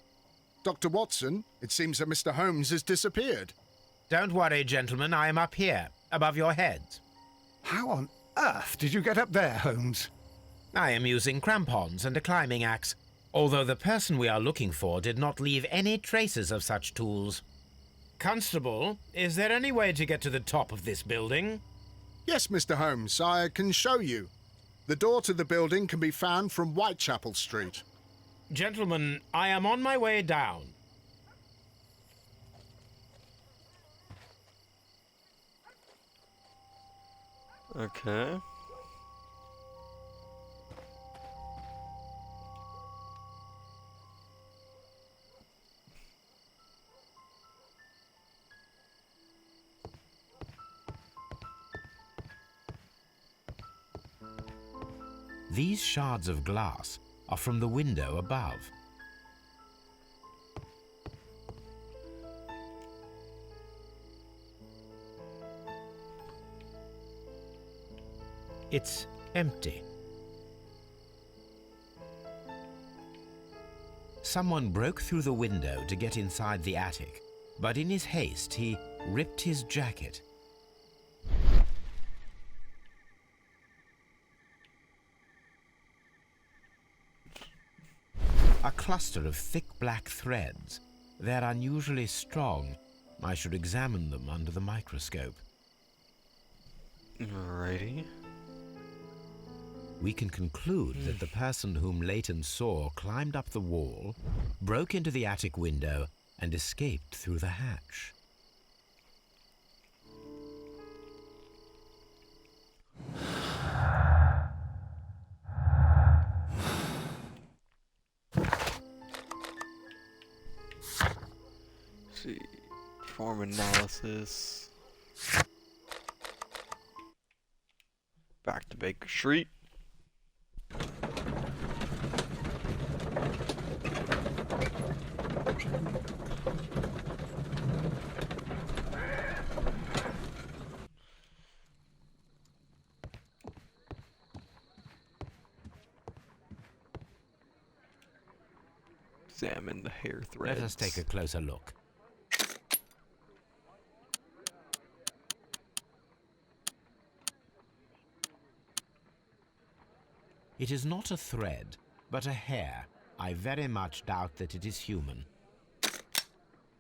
Dr. Watson, it seems that Mr. Holmes has disappeared. Don't worry, gentlemen. I am up here, above your heads. How on earth did you get up there, Holmes? I am using crampons and a climbing axe, although the person we are looking for did not leave any traces of such tools. Constable, is there any way to get to the top of this building? Yes, Mr. Holmes, I can show you. The door to the building can be found from Whitechapel Street. Gentlemen, I am on my way down. Okay. These shards of glass are from the window above. It's empty. Someone broke through the window to get inside the attic, but in his haste he ripped his jacket. A cluster of thick black threads. They're unusually strong. I should examine them under the microscope. Alrighty. We can conclude that the person whom Leighton saw climbed up the wall, broke into the attic window, and escaped through the hatch. see. Perform analysis. Back to Baker Street. Examine the hair threads. Let us take a closer look. It is not a thread, but a hair. I very much doubt that it is human.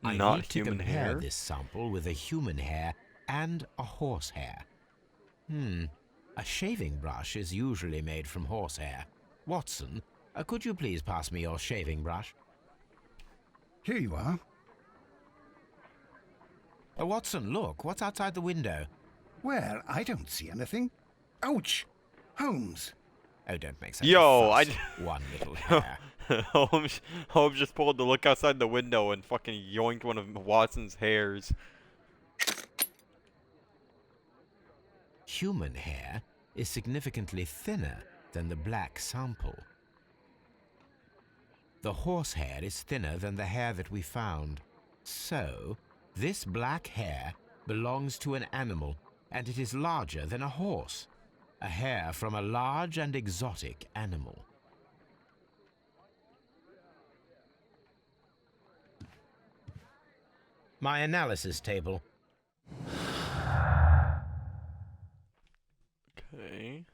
I Not need to human compare hair? this sample with a human hair and a horse hair. A shaving brush is usually made from horsehair. Watson, could you please pass me your shaving brush? Here you are. Watson, look, what's outside the window? Well, I don't see anything. Ouch! Holmes! Oh, don't make such Yo, a fuss. One little hair. Holmes just pulled to look outside the window and fucking yoinked one of Watson's hairs. Human hair is significantly thinner than the black sample. The horsehair is thinner than the hair that we found. So, this black hair belongs to an animal, and it is larger than a horse. A hair from a large and exotic animal. My analysis table. Okay.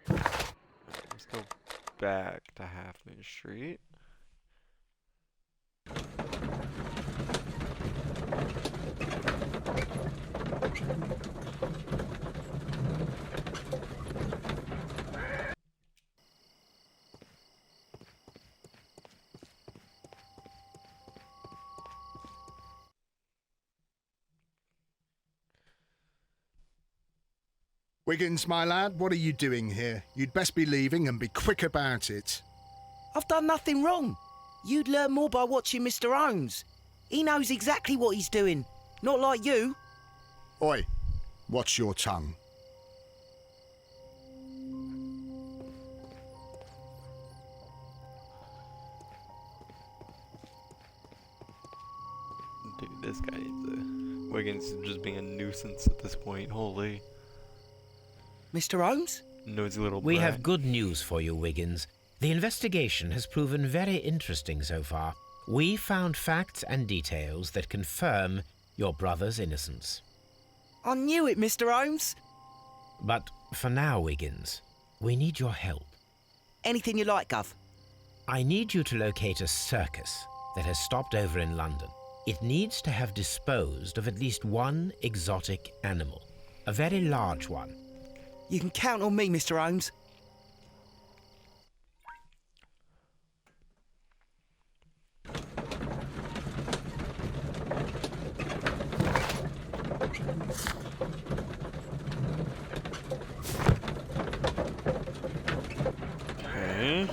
Let's go back to Half Moon Street. Wiggins, my lad, what are you doing here? You'd best be leaving and be quick about it. I've done nothing wrong. You'd learn more by watching Mr. Holmes. He knows exactly what he's doing. Not like you. Oi, watch your tongue. Dude, this guy needs a... Wiggins is just being a nuisance at this point. Holy. Mr. Holmes? Nosy little We brat. have good news for you, Wiggins. The investigation has proven very interesting so far. We found facts and details that confirm your brother's innocence. I knew it, Mr. Holmes. But for now, Wiggins, we need your help. Anything you like, Gov. I need you to locate a circus that has stopped over in London. It needs to have disposed of at least one exotic animal, a very large one. You can count on me, Mr. Holmes. Okay.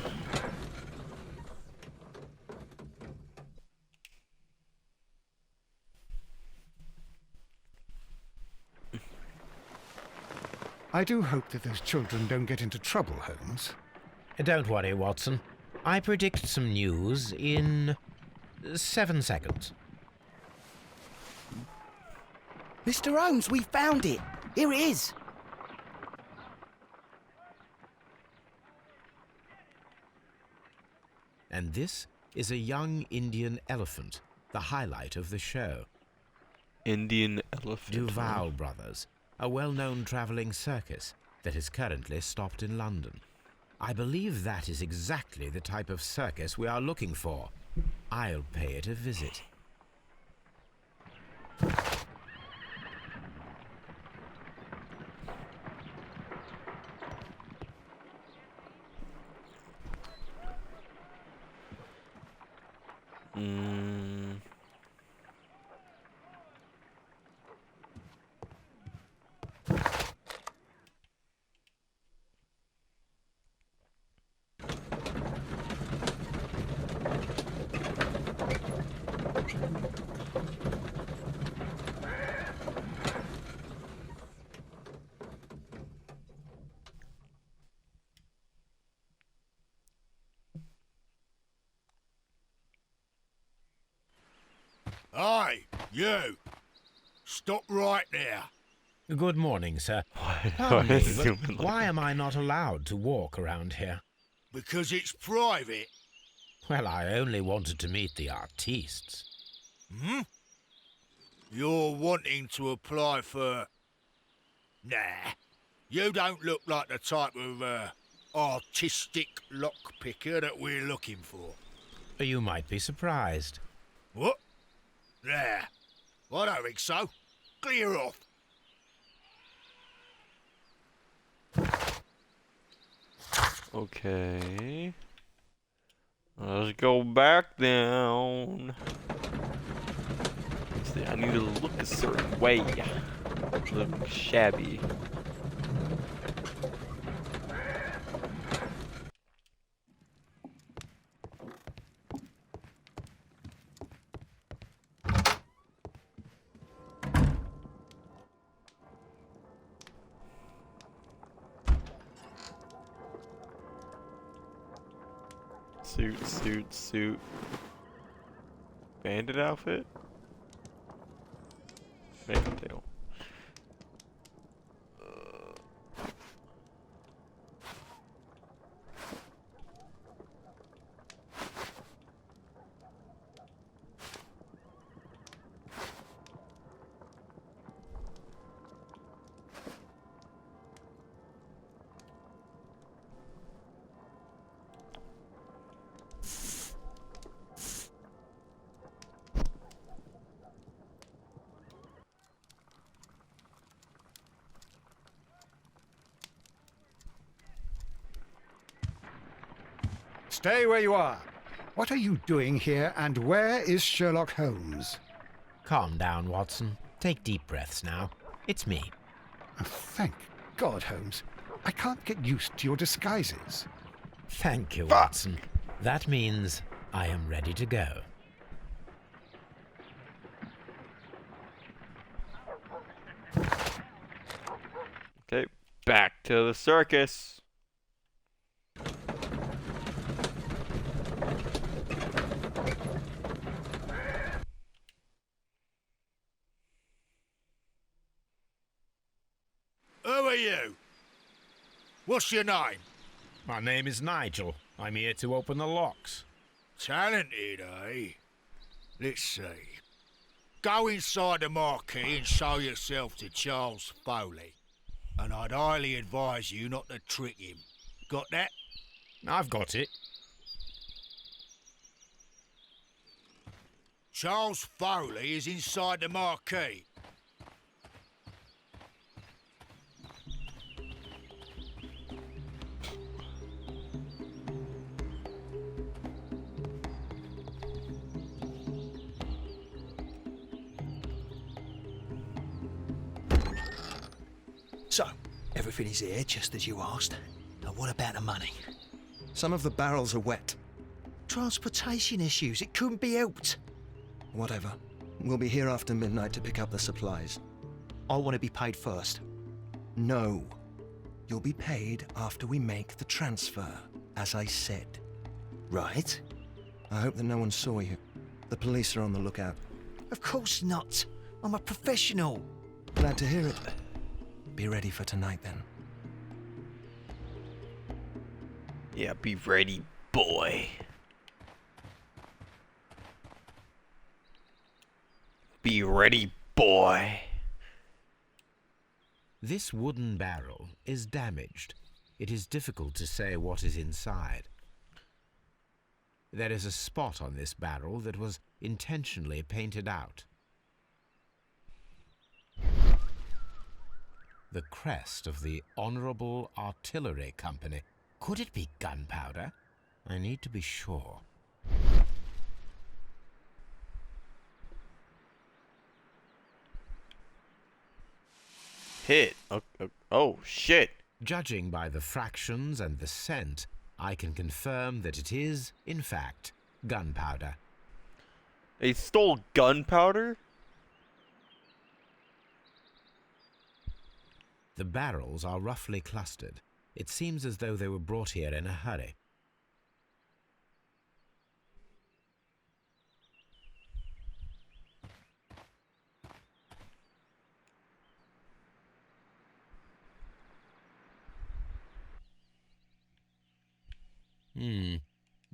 I do hope that those children don't get into trouble, Holmes. Don't worry, Watson. I predict some news in 7 seconds. Mr. Holmes, we found it. Here it is. And this is a young Indian elephant, the highlight of the show. Indian elephant. Duval Brothers, a well-known travelling circus that is currently stopped in London. I believe that is exactly the type of circus we are looking for. I'll pay it a visit. Hey, you! Stop right there. Good morning, sir. Why Pardon me, is but human like why that? am I not allowed to walk around here? Because it's private. Well, I only wanted to meet the artistes. Hmm? You're wanting to apply for... Nah. You don't look like the type of, artistic lockpicker that we're looking for. You might be surprised. What? Nah. I don't think so. Clear off. Okay. Let's go back down. See, I need to look a certain way. Look shabby. Suit. Bandit outfit? Maple tail. Stay where you are. What are you doing here, and where is Sherlock Holmes? Calm down, Watson. Take deep breaths now. It's me. Oh, thank God, Holmes. I can't get used to your disguises. Thank you, Watson. That means I am ready to go. Okay, back to the circus. Who are you? What's your name? My name is Nigel. I'm here to open the locks. Talented, eh? Let's see. Go inside the marquee and show yourself to Charles Foley. And I'd highly advise you not to trick him. Got that? I've got it. Charles Foley is inside the marquee. So, everything is here, just as you asked. Now what about the money? Some of the barrels are wet. Transportation issues, it couldn't be helped. Whatever. We'll be here after midnight to pick up the supplies. I want to be paid first. No. You'll be paid after we make the transfer, as I said. Right? I hope that no one saw you. The police are on the lookout. Of course not. I'm a professional. Glad to hear it. Be ready for tonight, then. Yeah, be ready, boy. Be ready, boy. This wooden barrel is damaged. It is difficult to say what is inside. There is a spot on this barrel that was intentionally painted out. The crest of the Honourable Artillery Company. Could it be gunpowder? I need to be sure. Hit. Oh, shit. Judging by the fractions and the scent, I can confirm that it is, in fact, gunpowder. They stole gunpowder? The barrels are roughly clustered. It seems as though they were brought here in a hurry.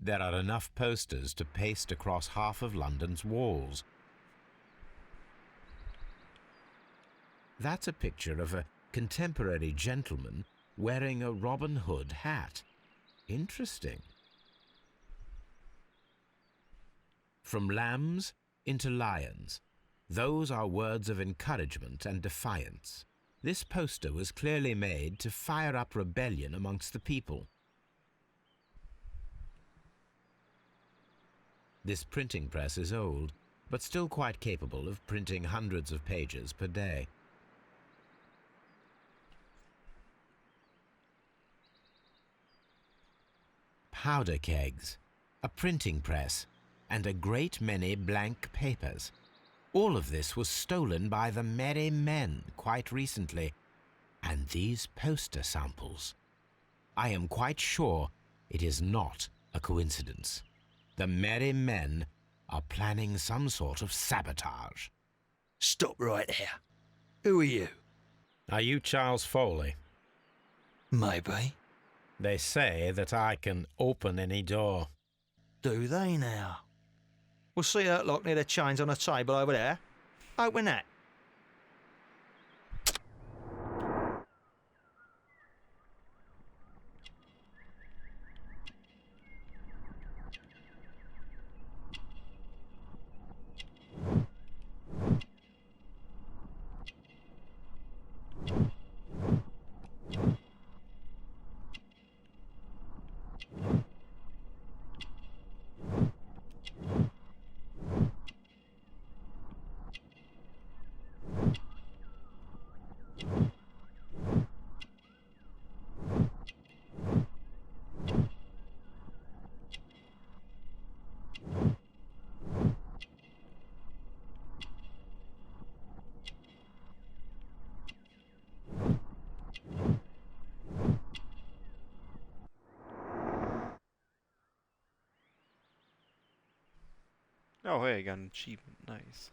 There are enough posters to paste across half of London's walls. That's a picture of a contemporary gentleman wearing a Robin Hood hat. Interesting. From lambs into lions. Those are words of encouragement and defiance. This poster was clearly made to fire up rebellion amongst the people. This printing press is old, but still quite capable of printing hundreds of pages per day. Powder kegs, a printing press, and a great many blank papers. All of this was stolen by the Merry Men quite recently. And these poster samples. I am quite sure it is not a coincidence. The Merry Men are planning some sort of sabotage. Stop right there. Who are you? Are you Charles Foley? Maybe. They say that I can open any door. Do they now? We'll see that lock near the chains on a table over there. Open that. Oh, hey, I got an achievement. Nice.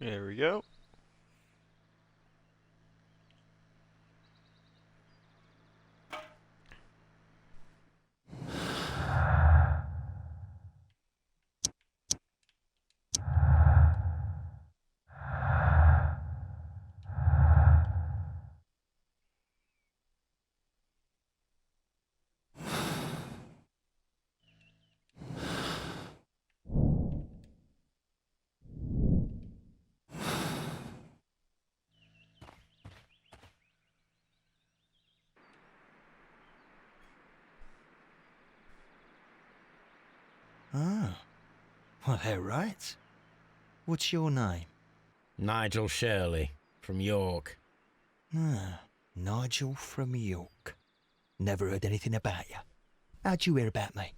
There we go. Ah, well, they're right. What's your name? Nigel Shirley, from York. Ah, Nigel from York. Never heard anything about you. How'd you hear about me?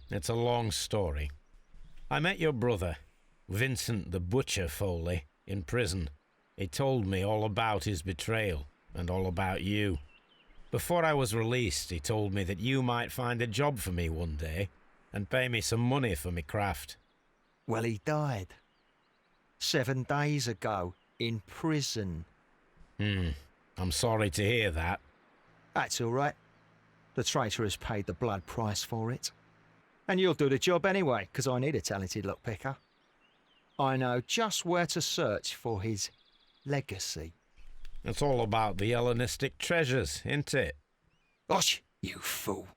It's a long story. I met your brother, Vincent the Butcher Foley, in prison. He told me all about his betrayal and all about you. Before I was released, he told me that you might find a job for me one day and pay me some money for me craft. Well, he died. 7 days ago, in prison. I'm sorry to hear that. That's all right. The traitor has paid the blood price for it. And you'll do the job anyway, 'cause I need a talented lockpicker. I know just where to search for his legacy. It's all about the Hellenistic treasures, isn't it? Gosh, you fool.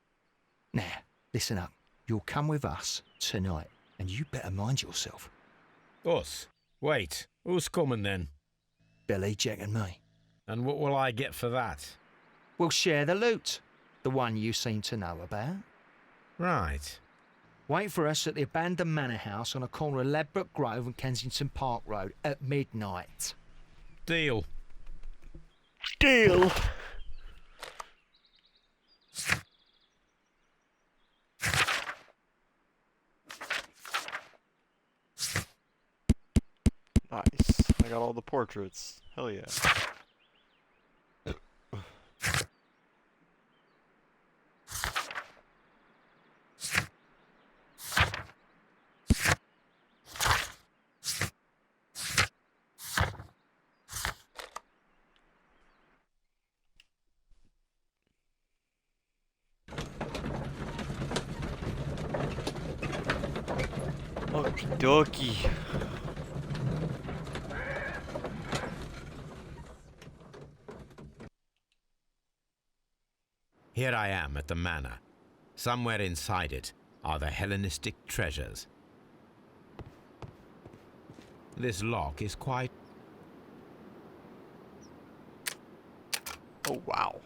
Now, listen up. You'll come with us tonight, and you better mind yourself. Us? Wait, who's coming then? Billy, Jack and me. And what will I get for that? We'll share the loot. The one you seem to know about. Right. Wait for us at the abandoned manor house on a corner of Ladbroke Grove and Kensington Park Road at midnight. Deal. Deal. Nice. I got all the portraits. Hell yeah. Okie dokie. Here I am at the manor. Somewhere inside it are the Hellenistic treasures. This lock is quite... Oh, wow.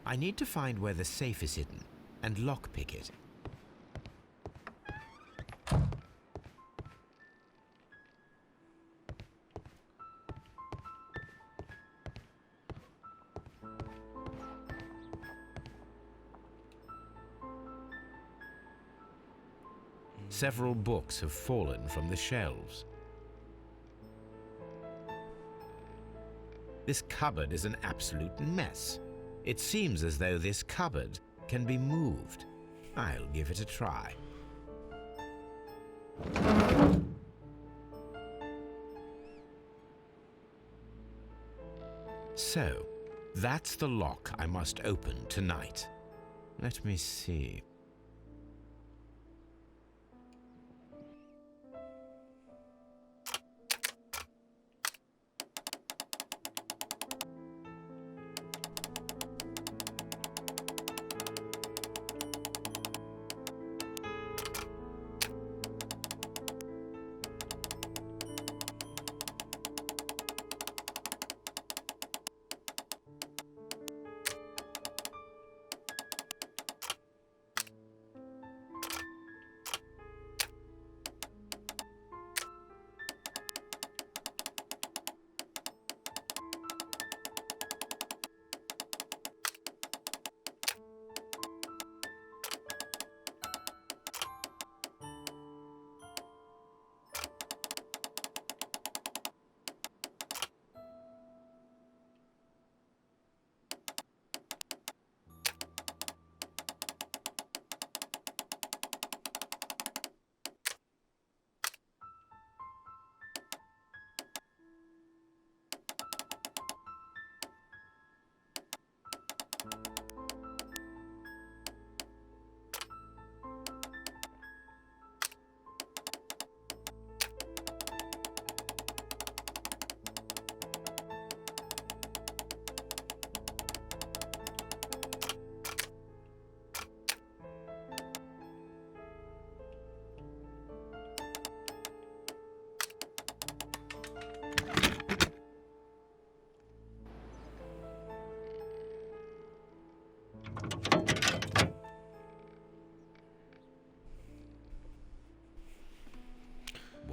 I need to find where the safe is hidden and lockpick it. Several books have fallen from the shelves. This cupboard is an absolute mess. It seems as though this cupboard can be moved. I'll give it a try. So, that's the lock I must open tonight. Let me see.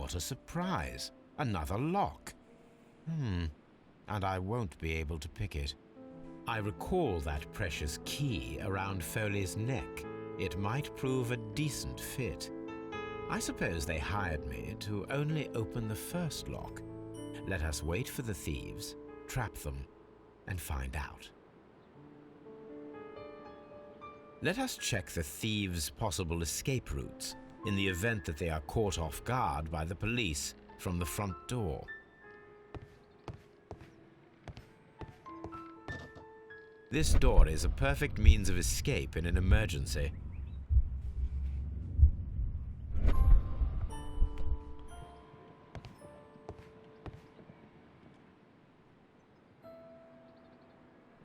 what a surprise! Another lock. And I won't be able to pick it. I recall that precious key around Foley's neck. It might prove a decent fit. I suppose they hired me to only open the first lock. Let us wait for the thieves, trap them, and find out. Let us check the thieves' possible escape routes in the event that they are caught off guard by the police from the front door. This door is a perfect means of escape in an emergency.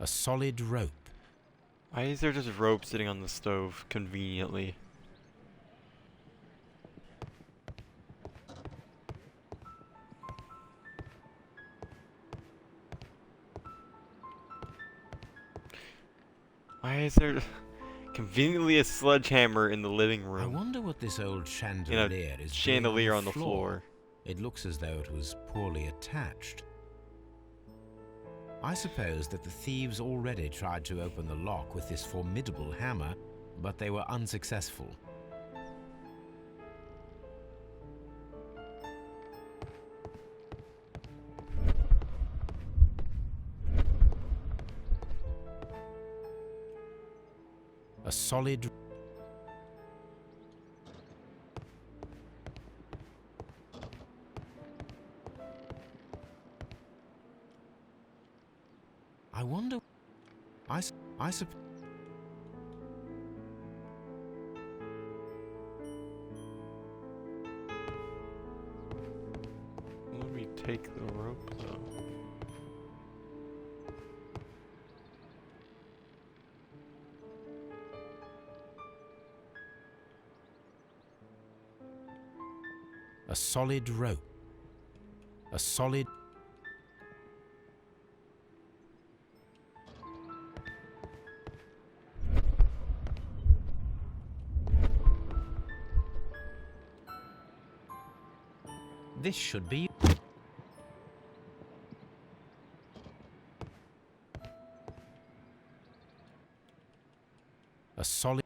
A solid rope. Why is there just rope sitting on the stove conveniently? Why is there conveniently a sledgehammer in the living room? I wonder what this old chandelier is chandelier doing on the floor. It looks as though it was poorly attached. I suppose that the thieves already tried to open the lock with this formidable hammer, but they were unsuccessful. A solid... I wonder... I suppose... Let me take the rope, though. A solid rope. A solid... This should be... A solid...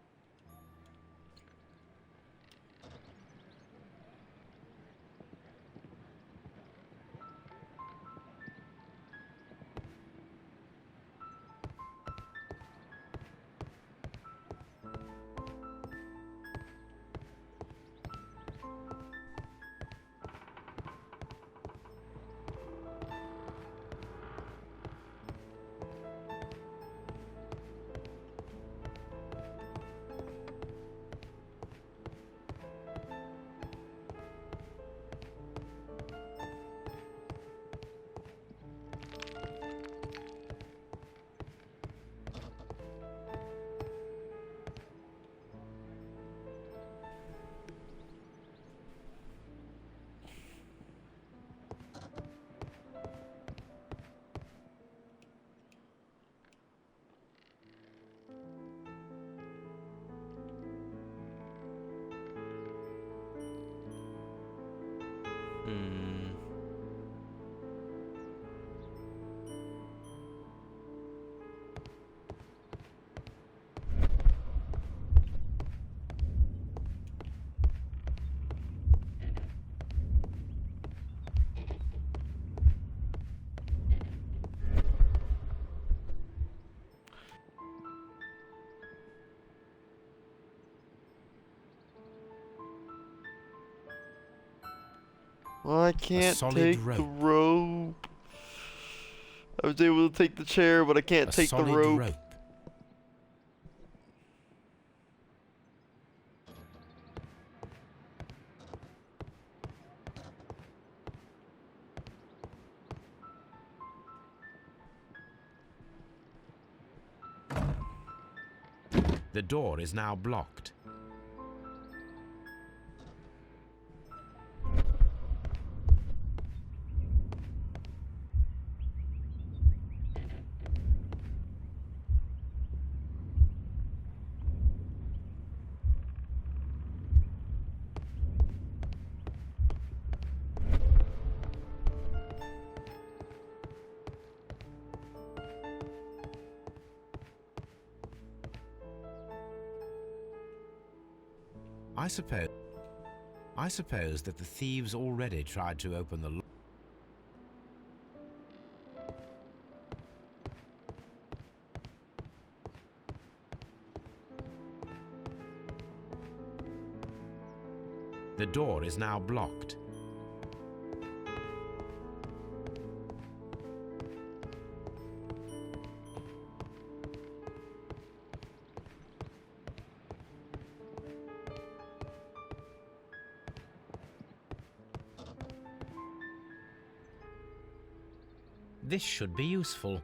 Well, I can't take rope. the rope. I was able to take the chair, but I can't take the rope. The door is now blocked. I suppose that the thieves already tried to open the lock. The door is now blocked. This should be useful.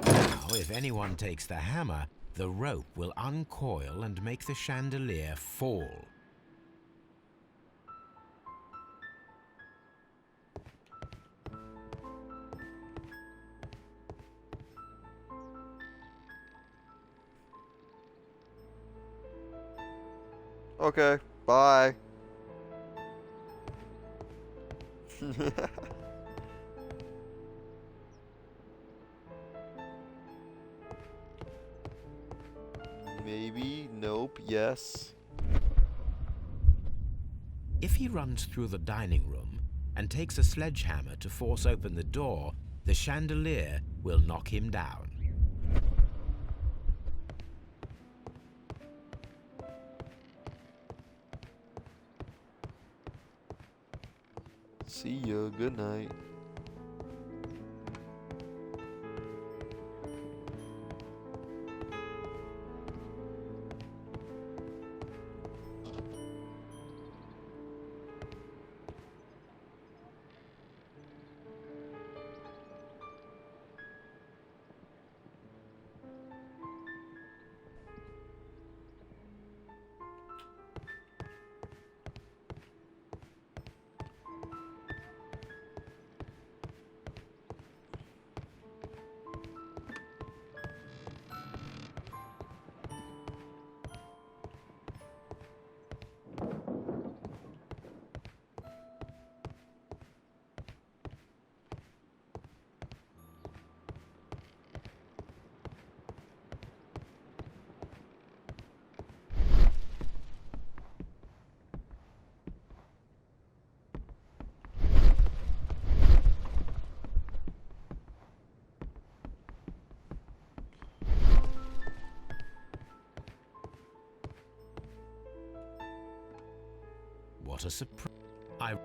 Now, if anyone takes the hammer, the rope will uncoil and make the chandelier fall. Okay, bye. Maybe, nope, yes. If he runs through the dining room and takes a sledgehammer to force open the door, the chandelier will knock him down. See ya, good night. What a surprise.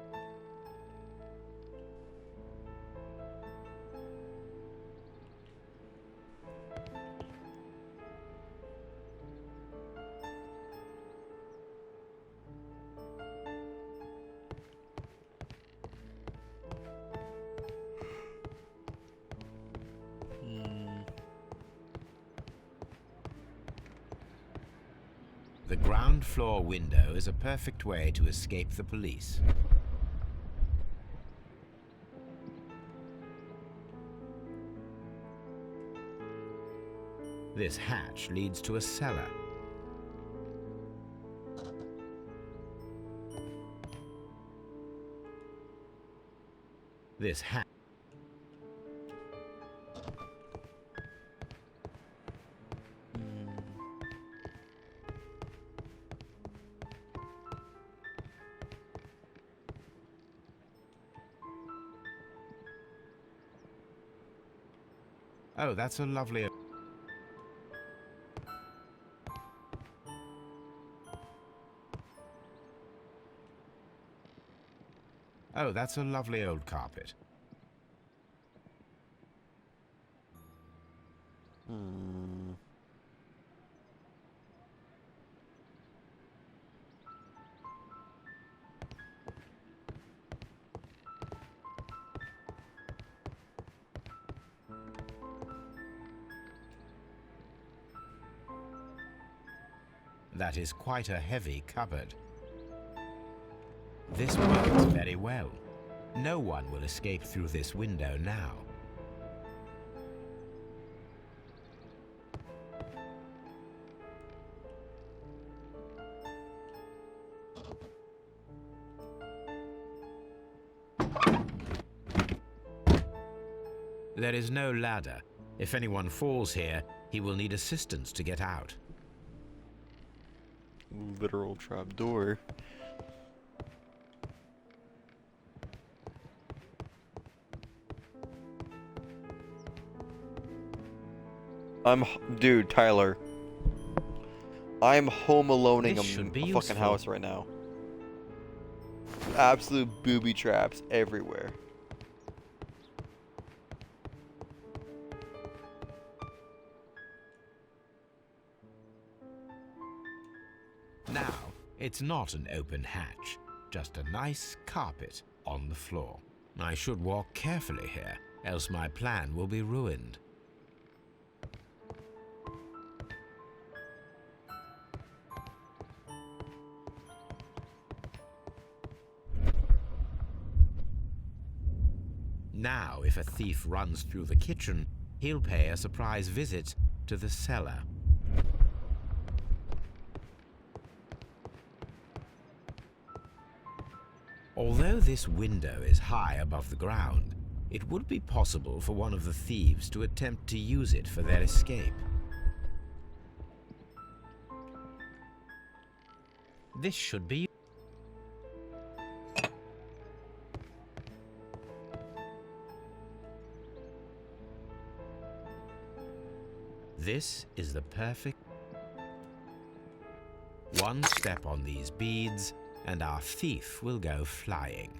The ground floor window is a perfect way to escape the police. This hatch leads to a cellar. This hatch. Oh, that's a lovely... Oh, that's a lovely old carpet. That is quite a heavy cupboard. This works very well. No one will escape through this window now. There is no ladder. If anyone falls here, he will need assistance to get out. Literal trapdoor. Dude, Tyler. I'm home aloneing This should be a useful. fucking house right now. Absolute booby traps everywhere. Now, it's not an open hatch, just a nice carpet on the floor. I should walk carefully here, else my plan will be ruined. Now, if a thief runs through the kitchen, he'll pay a surprise visit to the cellar. Although this window is high above the ground, it would be possible for one of the thieves to attempt to use it for their escape. This should be... This is the perfect... One step on these beads, and our thief will go flying.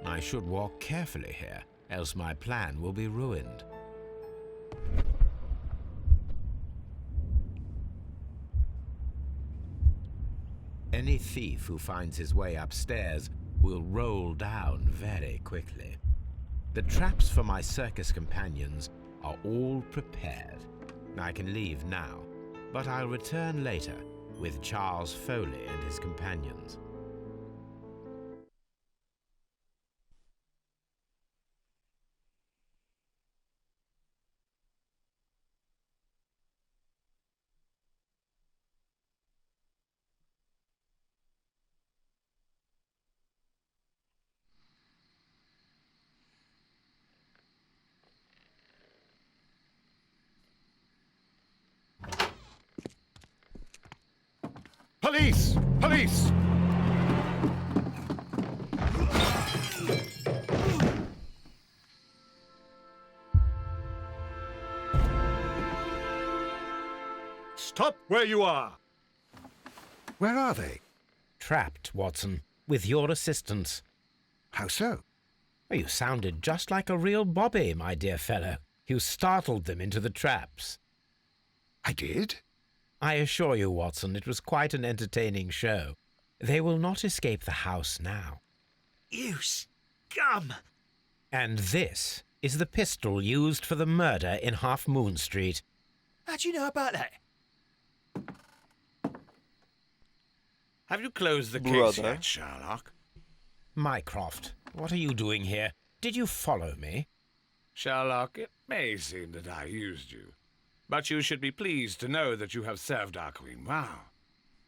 I should walk carefully here, else my plan will be ruined. Any thief who finds his way upstairs will roll down very quickly. The traps for my circus companions are all prepared. I can leave now, but I'll return later with Charles Foley and his companions. Police! Police! Stop where you are! Where are they? Trapped, Watson, with your assistance. How so? You sounded just like a real Bobby, my dear fellow. You startled them into the traps. I did? I assure you, Watson, it was quite an entertaining show. They will not escape the house now. You scum! And this is the pistol used for the murder in Half Moon Street. How'd you know about that? Have you closed the case Brother. yet, Sherlock? Mycroft, what are you doing here? Did you follow me? Sherlock, it may seem that I used you, but you should be pleased to know that you have served our queen well,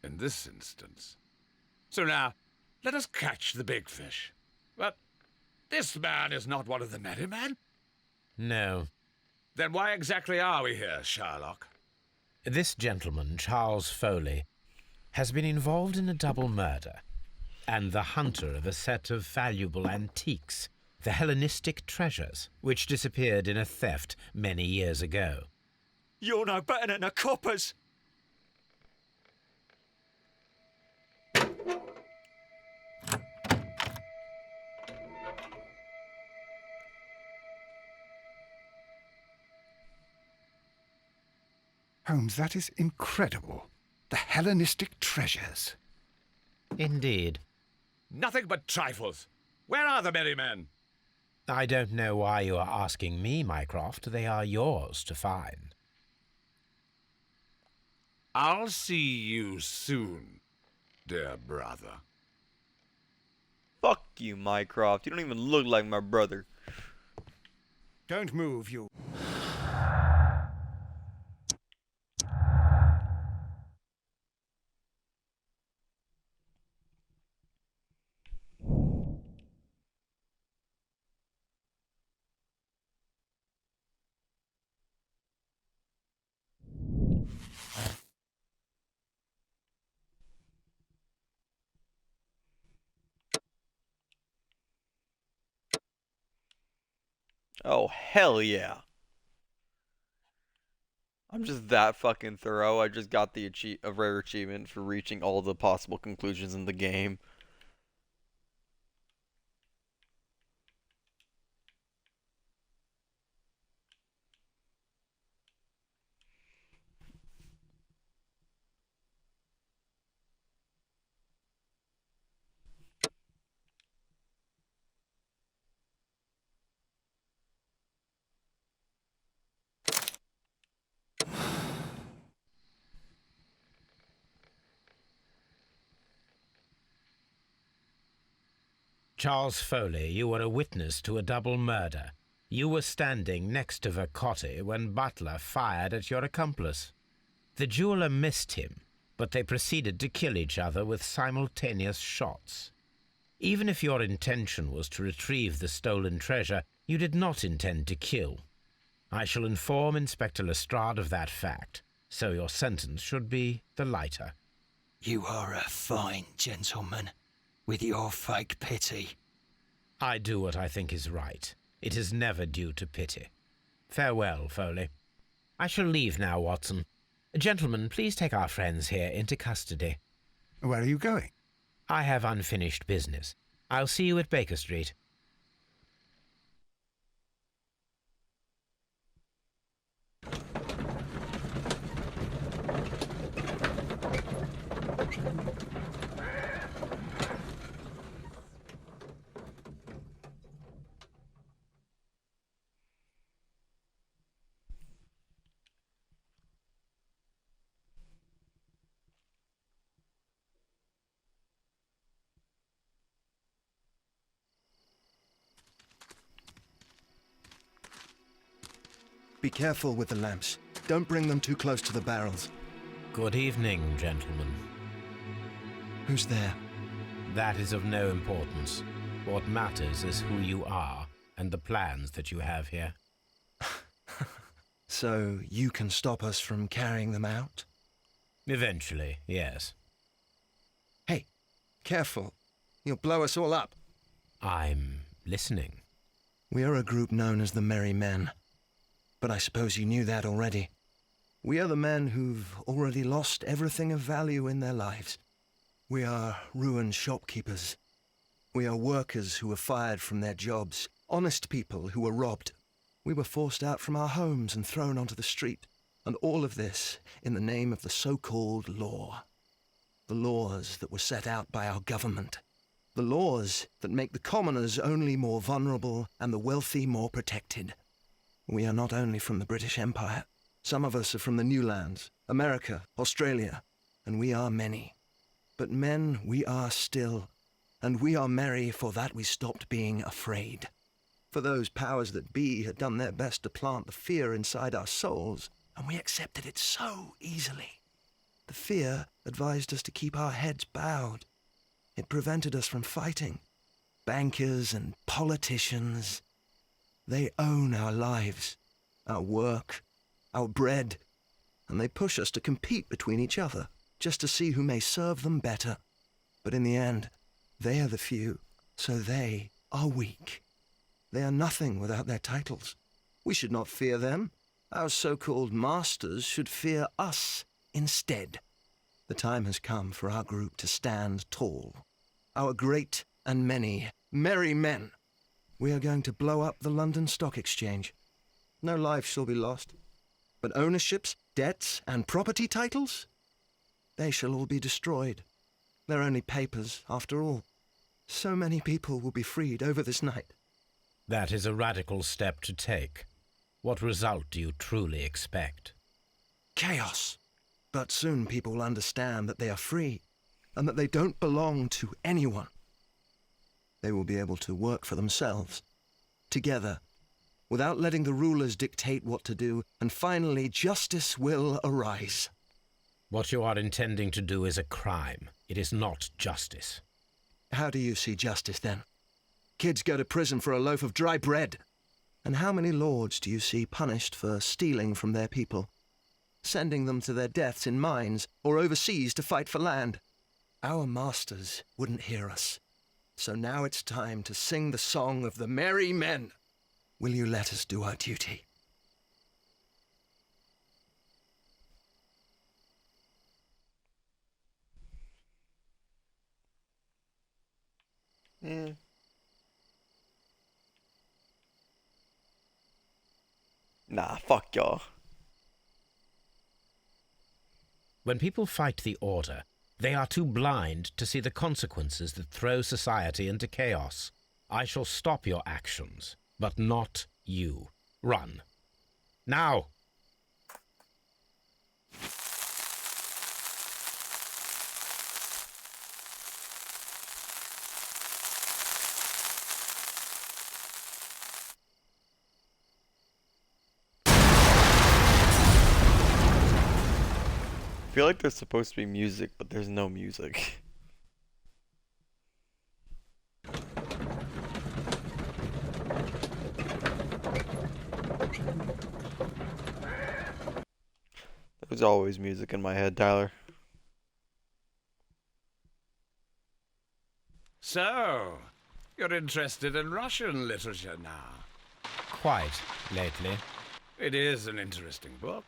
in this instance. So now, let us catch the big fish. But this man is not one of the merry men. No. Then why exactly are we here, Sherlock? This gentleman, Charles Foley, has been involved in a double murder, and the hunter of a set of valuable antiques, the Hellenistic treasures, which disappeared in a theft many years ago. You're no better than the coppers! Holmes, that is incredible. The Hellenistic treasures. Indeed. Nothing but trifles. Where are the merry men? I don't know why you are asking me, Mycroft. They are yours to find. I'll see you soon, dear brother. Fuck you, Mycroft. You don't even look like my brother. Don't move, you. Oh, hell yeah. I'm just that fucking thorough. I just got the a rare achievement for reaching all the possible conclusions in the game. Charles Foley, you were a witness to a double murder. You were standing next to Vercotti when Butler fired at your accomplice. The jeweler missed him, but they proceeded to kill each other with simultaneous shots. Even if your intention was to retrieve the stolen treasure, you did not intend to kill. I shall inform Inspector Lestrade of that fact, so your sentence should be the lighter. You are a fine gentleman, with your fake pity. I do what I think is right. It is never due to pity. Farewell, Foley. I shall leave now, Watson. Gentlemen, please take our friends here into custody. Where are you going? I have unfinished business. I'll see you at Baker Street. Be careful with the lamps. Don't bring them too close to the barrels. Good evening, gentlemen. Who's there? That is of no importance. What matters is who you are and the plans that you have here. So you can stop us from carrying them out? Eventually, yes. Hey, careful. You'll blow us all up. I'm listening. We are a group known as the Merry Men. But I suppose you knew that already. We are the men who've already lost everything of value in their lives. We are ruined shopkeepers. We are workers who were fired from their jobs, honest people who were robbed. We were forced out from our homes and thrown onto the street, and all of this in the name of the so-called law. The laws that were set out by our government. The laws that make the commoners only more vulnerable and the wealthy more protected. We are not only from the British Empire. Some of us are from the New Lands, America, Australia, and we are many. But men we are still, and we are merry for that we stopped being afraid. For those powers that be had done their best to plant the fear inside our souls, and we accepted it so easily. The fear advised us to keep our heads bowed. It prevented us from fighting. Bankers and politicians, they own our lives, our work, our bread, and they push us to compete between each other, just to see who may serve them better. But in the end, they are the few, so they are weak. They are nothing without their titles. We should not fear them. Our so-called masters should fear us instead. The time has come for our group to stand tall. Our great and many merry men. We are going to blow up the London Stock Exchange. No life shall be lost. But ownerships, debts, and property titles? They shall all be destroyed. They're only papers, after all. So many people will be freed over this night. That is a radical step to take. What result do you truly expect? Chaos. But soon people will understand that they are free, and that they don't belong to anyone. they will be able to work for themselves, together, without letting the rulers dictate what to do, and finally justice will arise. What you are intending to do is a crime. It is not justice. How do you see justice, then? Kids go to prison for a loaf of dry bread. And how many lords do you see punished for stealing from their people, sending them to their deaths in mines or overseas to fight for land? Our masters wouldn't hear us. So now it's time to sing the song of the merry men. Will you let us do our duty? Yeah. Nah, fuck y'all. When people fight the Order, they are too blind to see the consequences that throw society into chaos. I shall stop your actions, but not you. Run. Now! I feel like there's supposed to be music, but there's no music. There's always music in my head, Tyler. So, you're interested in Russian literature now? Quite lately. It is an interesting book.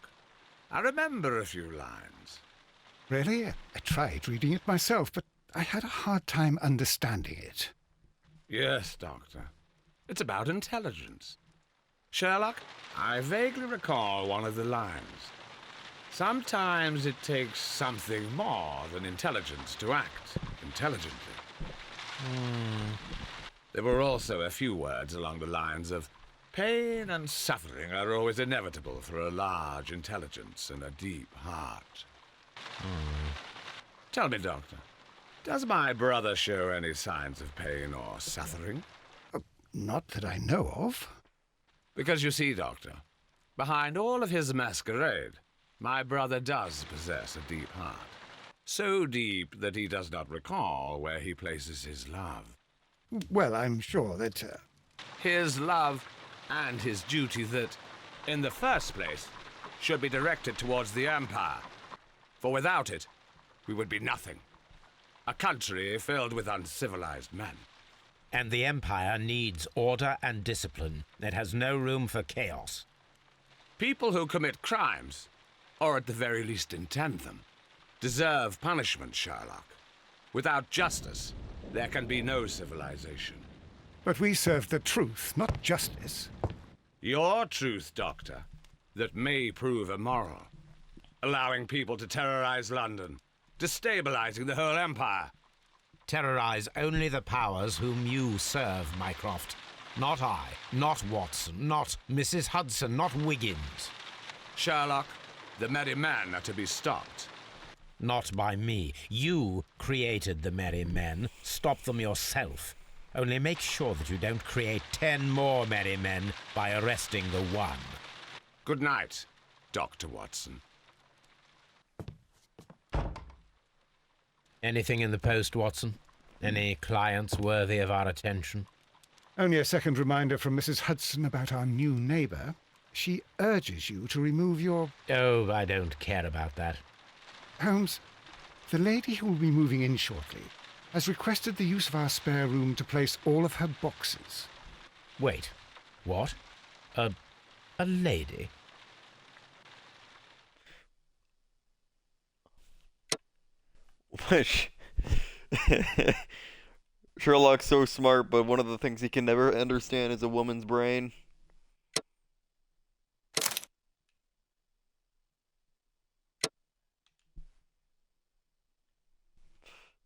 I remember a few lines. Really? I tried reading it myself, but I had a hard time understanding it. Yes, Doctor. It's about intelligence. Sherlock, I vaguely recall one of the lines. Sometimes it takes something more than intelligence to act intelligently. There were also a few words along the lines of, pain and suffering are always inevitable for a large intelligence and a deep heart. Tell me, Doctor, does my brother show any signs of pain or suffering? Not that I know of. Because you see, Doctor, behind all of his masquerade, my brother does possess a deep heart. So deep that he does not recall where he places his love. Well, I'm sure that... His love and his duty that, in the first place, should be directed towards the Empire. For without it, we would be nothing. A country filled with uncivilized men. And the Empire needs order and discipline. It has no room for chaos. People who commit crimes, or at the very least intend them, deserve punishment, Sherlock. Without justice, there can be no civilization. But we serve the truth, not justice. Your truth, Doctor, that may prove immoral. Allowing people to terrorize London, destabilizing the whole empire. Terrorize only the powers whom you serve, Mycroft. Not I, not Watson, not Mrs. Hudson, not Wiggins. Sherlock, the merry men are to be stopped. Not by me. You created the merry men. Stop them yourself. Only make sure that you don't create 10 more merry men by arresting the one. Good night, Dr. Watson. Anything in the post, Watson? Any clients worthy of our attention? Only a second reminder from Mrs. Hudson about our new neighbour. She urges you to remove your... Oh, I don't care about that. Holmes, the lady who will be moving in shortly has requested the use of our spare room to place all of her boxes. Wait, what? A lady? Which... Sherlock's so smart, but one of the things he can never understand is a woman's brain.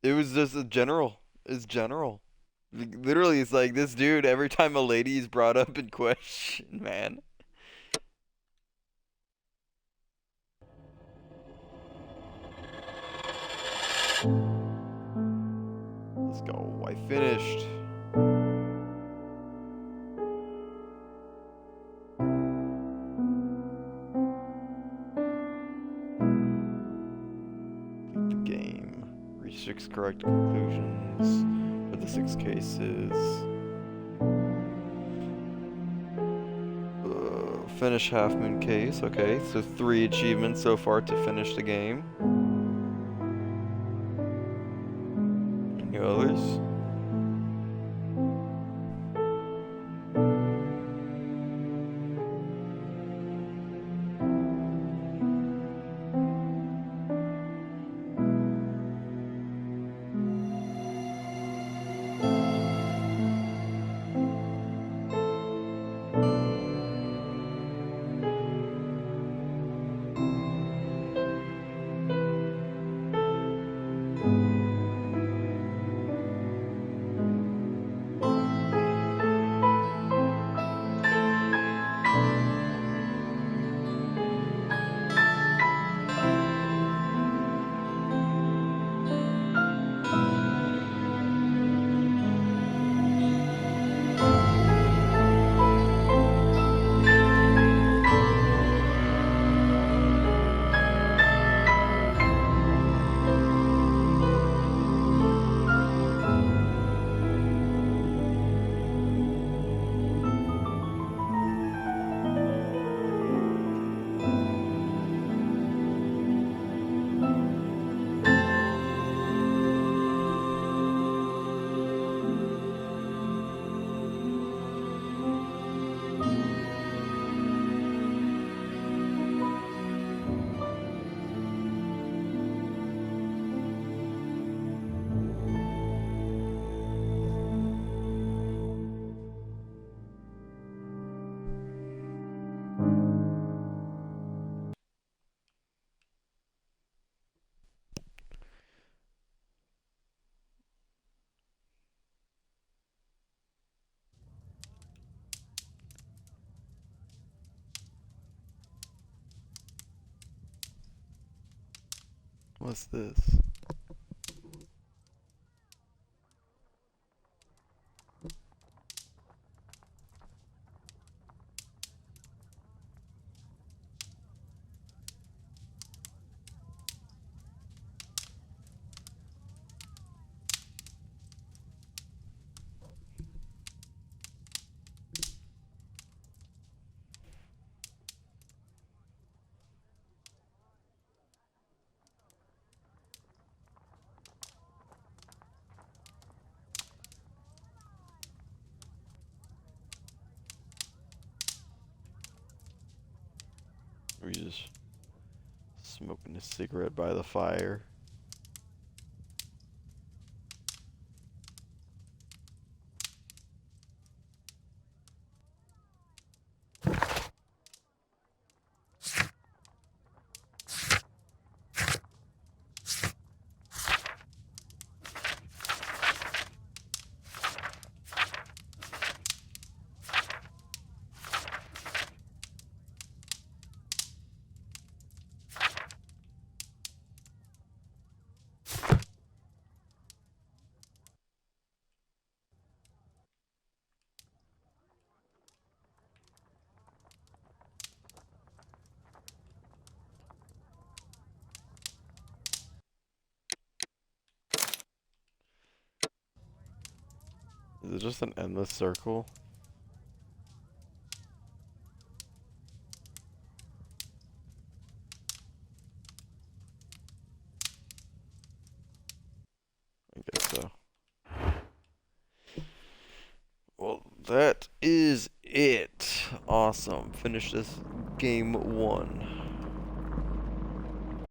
It was just a general. It's general. Literally, it's like this dude, every time a lady is brought up in question, man. Let's go. I finished. 6 correct conclusions for the 6 cases. Finish Half Moon case. Okay, so 3 achievements so far to finish the game. Any others? What's this? Or you just smoking a cigarette by the fire. Is it just an endless circle? I guess so. Well, that is it. Awesome. Finish this game 1.